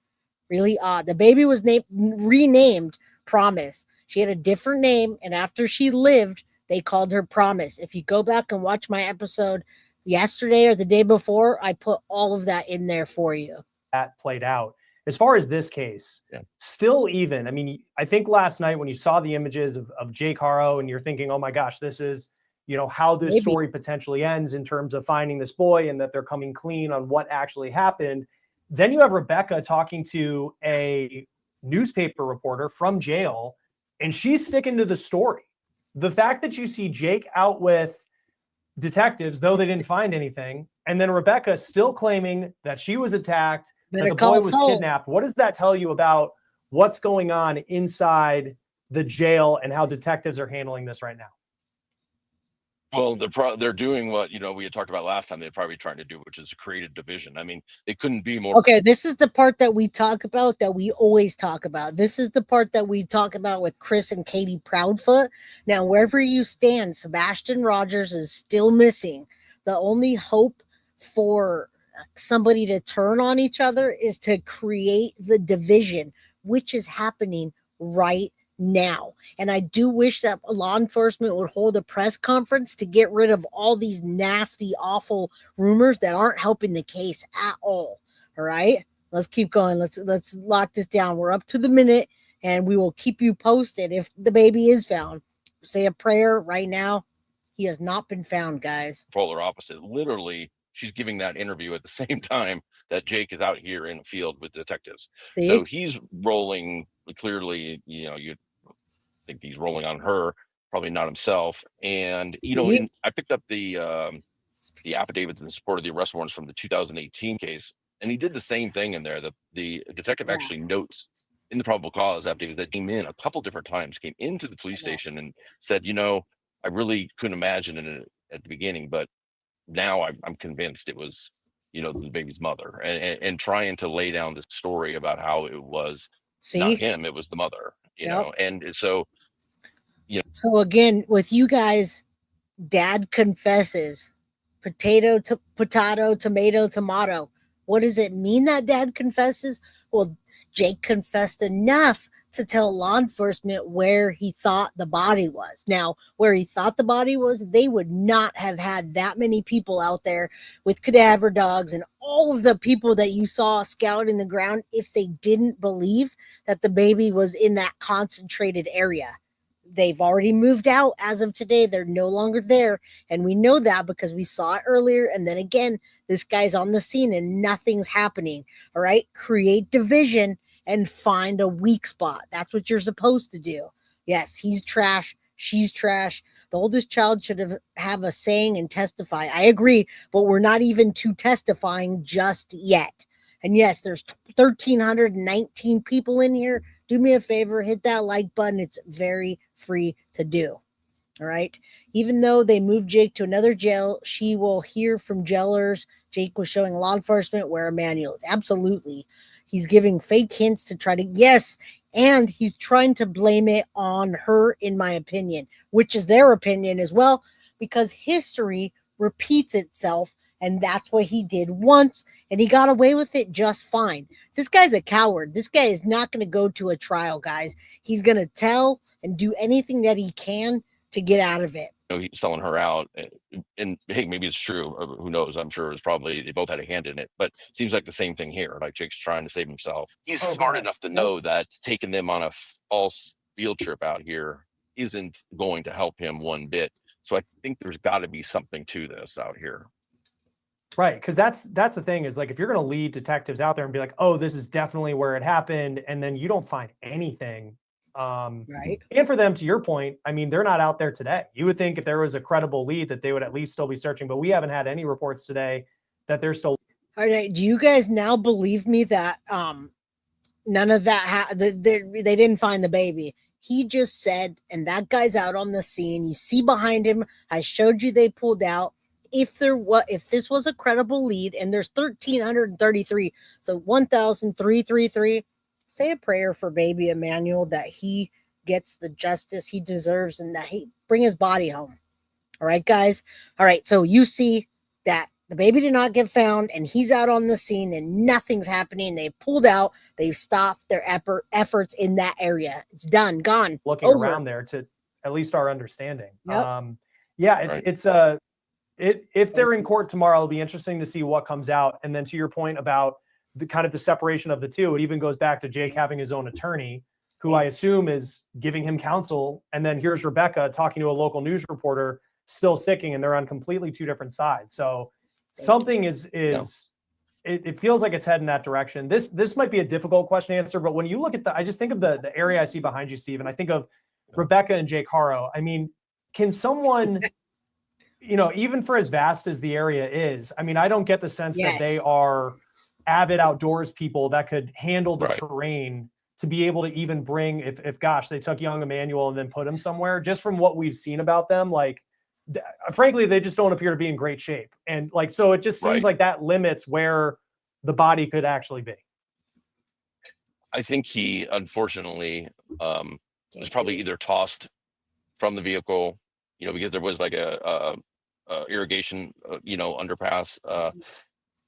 Really odd. The baby was renamed Promise. She had a different name. And after she lived, they called her Promise. If you go back and watch my episode yesterday or the day before, I put all of that in there for you. That played out. As far as this case, still even, I mean, I think last night when you saw the images of Jake Haro and you're thinking, oh my gosh, this is, how this story potentially ends in terms of finding this boy and that they're coming clean on what actually happened. Then you have Rebecca talking to a newspaper reporter from jail, and she's sticking to the story. The fact that you see Jake out with detectives, though they didn't find anything, and then Rebecca still claiming that she was attacked, that the boy was kidnapped. What does that tell you about what's going on inside the jail and how detectives are handling this right now? Well, they're doing what we had talked about last time. They're probably trying to do, which is create a division. I mean, they couldn't be more. Okay, this is the part that we talk about, that we always talk about. This is the part that we talk about with Chris and Katie Proudfoot. Now, wherever you stand, Sebastian Rogers is still missing. The only hope for somebody to turn on each other is to create the division, which is happening right now. And I do wish that law enforcement would hold a press conference to get rid of all these nasty, awful rumors that aren't helping the case at all. All right, let's keep going. Let's lock this down. We're up to the minute, and we will keep you posted if the baby is found. Say a prayer right now. He has not been found, guys. Polar opposite. Literally, she's giving that interview at the same time that Jake is out here in the field with detectives. See? So he's rolling clearly, you think he's rolling on her, probably not himself. And, I picked up the affidavits in support of the arrest warrants from the 2018 case, and he did the same thing in there. The detective actually notes in the probable cause affidavit that came in a couple different times, came into the police station and said, I really couldn't imagine it at the beginning, but now I'm convinced it was, the baby's mother, and trying to lay down this story about how it was not him, it was the mother, and so, So again, with you guys, dad confesses, potato, tomato. What does it mean that dad confesses? Well, Jake confessed enough to tell law enforcement where he thought the body was. Now, where he thought the body was, they would not have had that many people out there with cadaver dogs and all of the people that you saw scouting the ground if they didn't believe that the baby was in that concentrated area. They've already moved out as of today. They're no longer there. And we know that because we saw it earlier. And then again, this guy's on the scene and nothing's happening. All right. Create division and find a weak spot. That's what you're supposed to do. Yes, he's trash. She's trash. The oldest child should have a saying and testify. I agree, but we're not even to testifying just yet. And yes, there's 1,319 people in here. Do me a favor, hit that like button. It's very free to do. All right. Even though they moved Jake to another jail, she will hear from jailers. Jake was showing law enforcement where Emmanuel is. Absolutely. He's giving fake hints to try to, yes, and he's trying to blame it on her, in my opinion, which is their opinion as well, because history repeats itself, and that's what he did once, and he got away with it just fine. This guy's a coward. This guy is not going to go to a trial, guys. He's going to tell and do anything that he can to get out of it. He's selling her out, and hey, maybe it's true. Who knows? I'm sure it's probably they both had a hand in it, but it seems like the same thing here. Like Jake's trying to save himself. He's smart enough to know that taking them on a false field trip out here isn't going to help him one bit. So I think there's got to be something to this out here. Right, because that's the thing is, like, if you're going to lead detectives out there and be like, oh, this is definitely where it happened, and then you don't find anything. Right. And for them, to your point, I mean, they're not out there today. You would think if there was a credible lead that they would at least still be searching, but we haven't had any reports today that they're still. All right. Do you guys now believe me that none of that they didn't find the baby? He just said, and that guy's out on the scene. You see behind him, I showed you they pulled out. If this was a credible lead, and there's 1,333, so 1,333. Say a prayer for baby Emmanuel that he gets the justice he deserves and that he bring his body home. All right, guys. All right. So you see that the baby did not get found and he's out on the scene and nothing's happening. They pulled out. They stopped their efforts in that area. It's done, gone. Looking over. Around there to at least our understanding. Yep. Yeah, if they're in court tomorrow, it'll be interesting to see what comes out. And then to your point about the kind of the separation of the two, it even goes back to Jake having his own attorney, who I assume is giving him counsel. And then here's Rebecca talking to a local news reporter, still sticking, and they're on completely two different sides. So something it feels like it's heading that direction. This might be a difficult question to answer, but when you look at I just think of the area I see behind you, Steve, and I think of Rebecca and Jake Haro. I mean, can someone, even for as vast as the area is, I mean, I don't get the sense that they are avid outdoors people that could handle the terrain to be able to even bring, if gosh, they took young Emmanuel and then put him somewhere. Just from what we've seen about them, like, frankly, they just don't appear to be in great shape. And like, so it just seems like that limits where the body could actually be. I think he, unfortunately, was probably either tossed from the vehicle, because there was like a irrigation, underpass,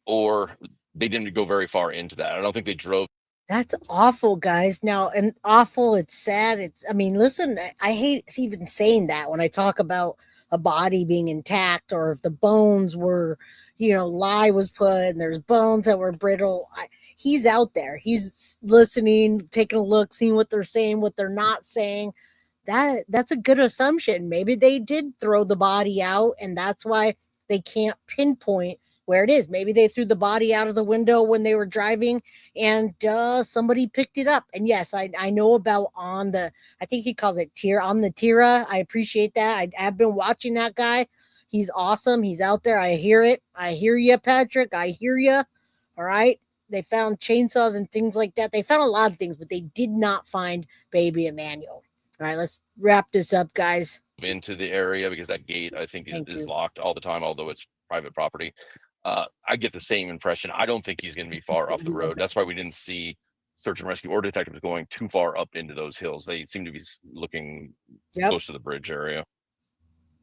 or they didn't go very far into that. I don't think they drove. That's awful, guys. Now, and awful, it's sad. I mean, listen, I hate even saying that when I talk about a body being intact, or if the bones were, lye was put and there's bones that were brittle. He's out there. He's listening, taking a look, seeing what they're saying, what they're not saying. That's a good assumption. Maybe they did throw the body out, and that's why they can't pinpoint where it is. Maybe they threw the body out of the window when they were driving and somebody picked it up. And yes, I know about I think he calls it on the Tira. I appreciate that. I've been watching that guy. He's awesome. He's out there. I hear it. I hear you, Patrick. I hear you. All right. They found chainsaws and things like that. They found a lot of things, but they did not find baby Emmanuel. All right, let's wrap this up, guys. Into the area, because that gate, I think, is locked all the time, although it's private property. I get the same impression. I don't think he's going to be far off the road. That's why we didn't see search and rescue or detectives going too far up into those hills. They seem to be looking close to the bridge area.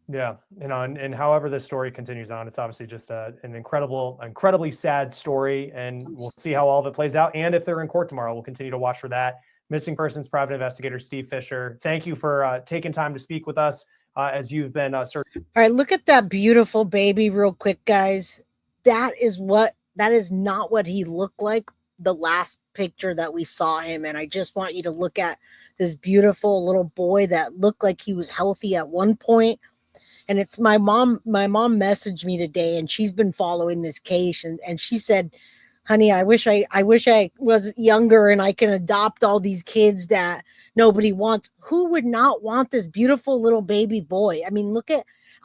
Yeah, and however this story continues on, it's obviously just an incredibly sad story, and we'll see how all of it plays out. And if they're in court tomorrow, we'll continue to watch for that. Missing persons private investigator Steve Fisher, thank you for taking time to speak with us as you've been searching. All right, look at that beautiful baby real quick, guys. That is not what he looked like the last picture that we saw him. And I just want you to look at this beautiful little boy that looked like he was healthy at one point. And it's my mom messaged me today, and she's been following this case, and she said, honey, I wish I was younger and I can adopt all these kids that nobody wants. Who would not want this beautiful little baby boy? I mean,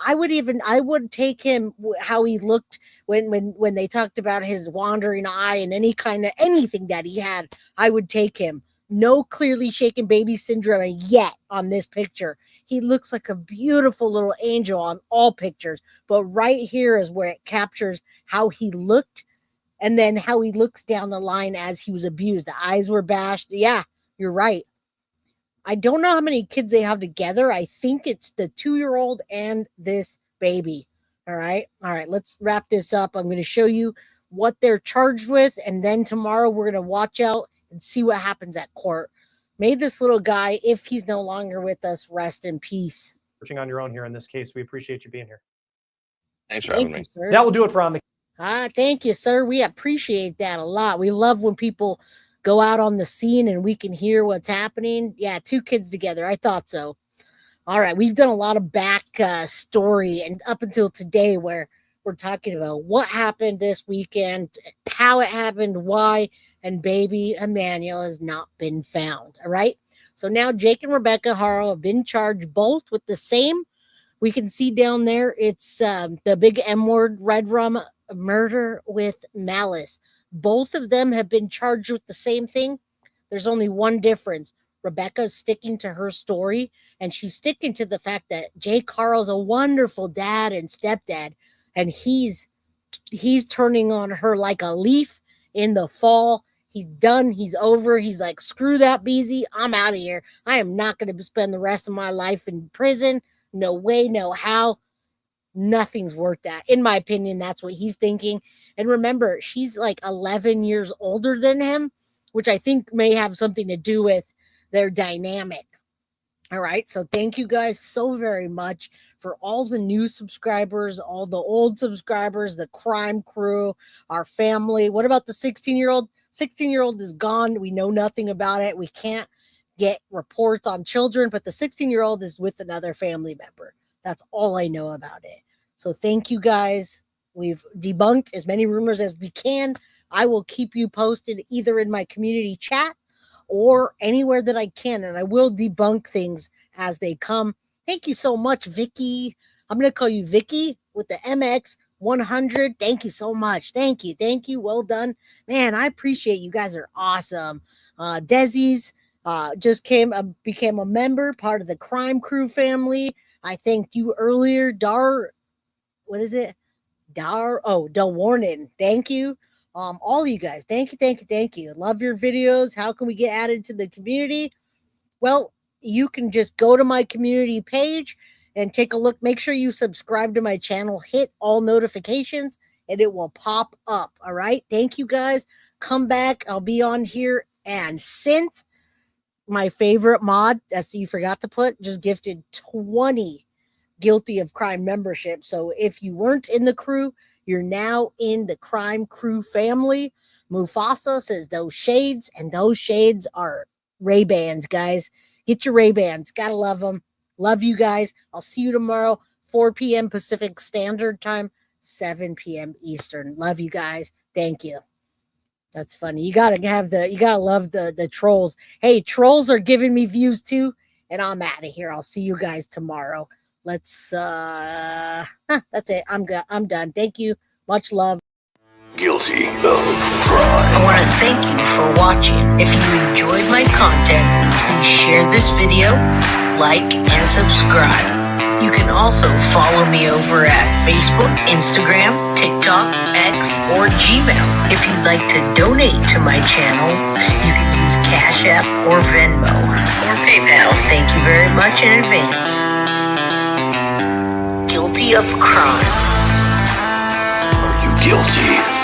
I would take him how he looked when they talked about his wandering eye and anything that he had. I would take him. No clearly shaken baby syndrome yet on this picture. He looks like a beautiful little angel on all pictures. But right here is where it captures how he looked and then how he looks down the line as he was abused. The eyes were bashed. Yeah, you're right. I don't know how many kids they have together. I think it's the 2-year-old and this baby. All right. Let's wrap this up. I'm going to show you what they're charged with. And then tomorrow we're going to watch out and see what happens at court. May this little guy, if he's no longer with us, rest in peace. Searching on your own here in this case. We appreciate you being here. Thanks for having me. Sir. That will do it for On the Thank you, sir. We appreciate that a lot. We love when people go out on the scene and we can hear what's happening. Yeah, 2 kids together. I thought so. All right, we've done a lot of back story and up until today where we're talking about what happened this weekend, how it happened, why, and baby Emmanuel has not been found. All right, so now Jake and Rebecca Haro have been charged both with the same. We can see down there, it's the big M word, red rum murder with malice. Both of them have been charged with the same thing. There's only one difference. Rebecca's sticking to her story, and she's sticking to the fact that Jake Haro's a wonderful dad and stepdad, and he's turning on her like a leaf in the fall. He's done. He's over. He's like, screw that, Beezy. I'm out of here. I am not going to spend the rest of my life in prison. No way, no how. Nothing's worth that. In my opinion, that's what he's thinking. And remember, she's like 11 years older than him, which I think may have something to do with their dynamic. All right. So thank you guys so very much for all the new subscribers, all the old subscribers, the crime crew, our family. What about the 16-year-old? 16-year-old is gone. We know nothing about it. We can't get reports on children, but the 16-year-old is with another family member. That's all I know about it. So thank you guys. We've debunked as many rumors as we can. I will keep you posted either in my community chat or anywhere that I can, and I will debunk things as they come. Thank you so much, Vicky. I'm going to call you Vicky with the MX100. Thank you so much. Thank you. Thank you. Well done. Man, I appreciate you guys are awesome. Desi's just became a member, part of the crime crew family. I thanked you earlier, what is it? Del Warning. Thank you. All of you guys. Thank you. Love your videos. How can we get added to the community? Well, you can just go to my community page and take a look. Make sure you subscribe to my channel, hit all notifications, and it will pop up. All right. Thank you guys. Come back. I'll be on here. And Synth, my favorite mod, that's you forgot to put, just gifted 20 guilty of crime membership. So if you weren't in the crew, you're now in the crime crew family. Mufasa says those shades, and those shades are Ray-Bans, guys. Get your Ray-Bans. Gotta love them. Love you guys. I'll see you tomorrow, 4 p.m. Pacific Standard Time, 7 p.m. Eastern. Love you guys. Thank you. That's funny. You gotta love the trolls. Hey, trolls are giving me views too, and I'm out of here. I'll see you guys tomorrow. Let's that's it. I'm done. Thank you. Much love. Guilty of crime. I want to thank you for watching. If you enjoyed my content, please share this video, like, and subscribe. You can also follow me over at Facebook, Instagram, TikTok, X, or Gmail. If you'd like to donate to my channel, you can use Cash App or Venmo or PayPal. Thank you very much in advance. Guilty of crime. Are you guilty?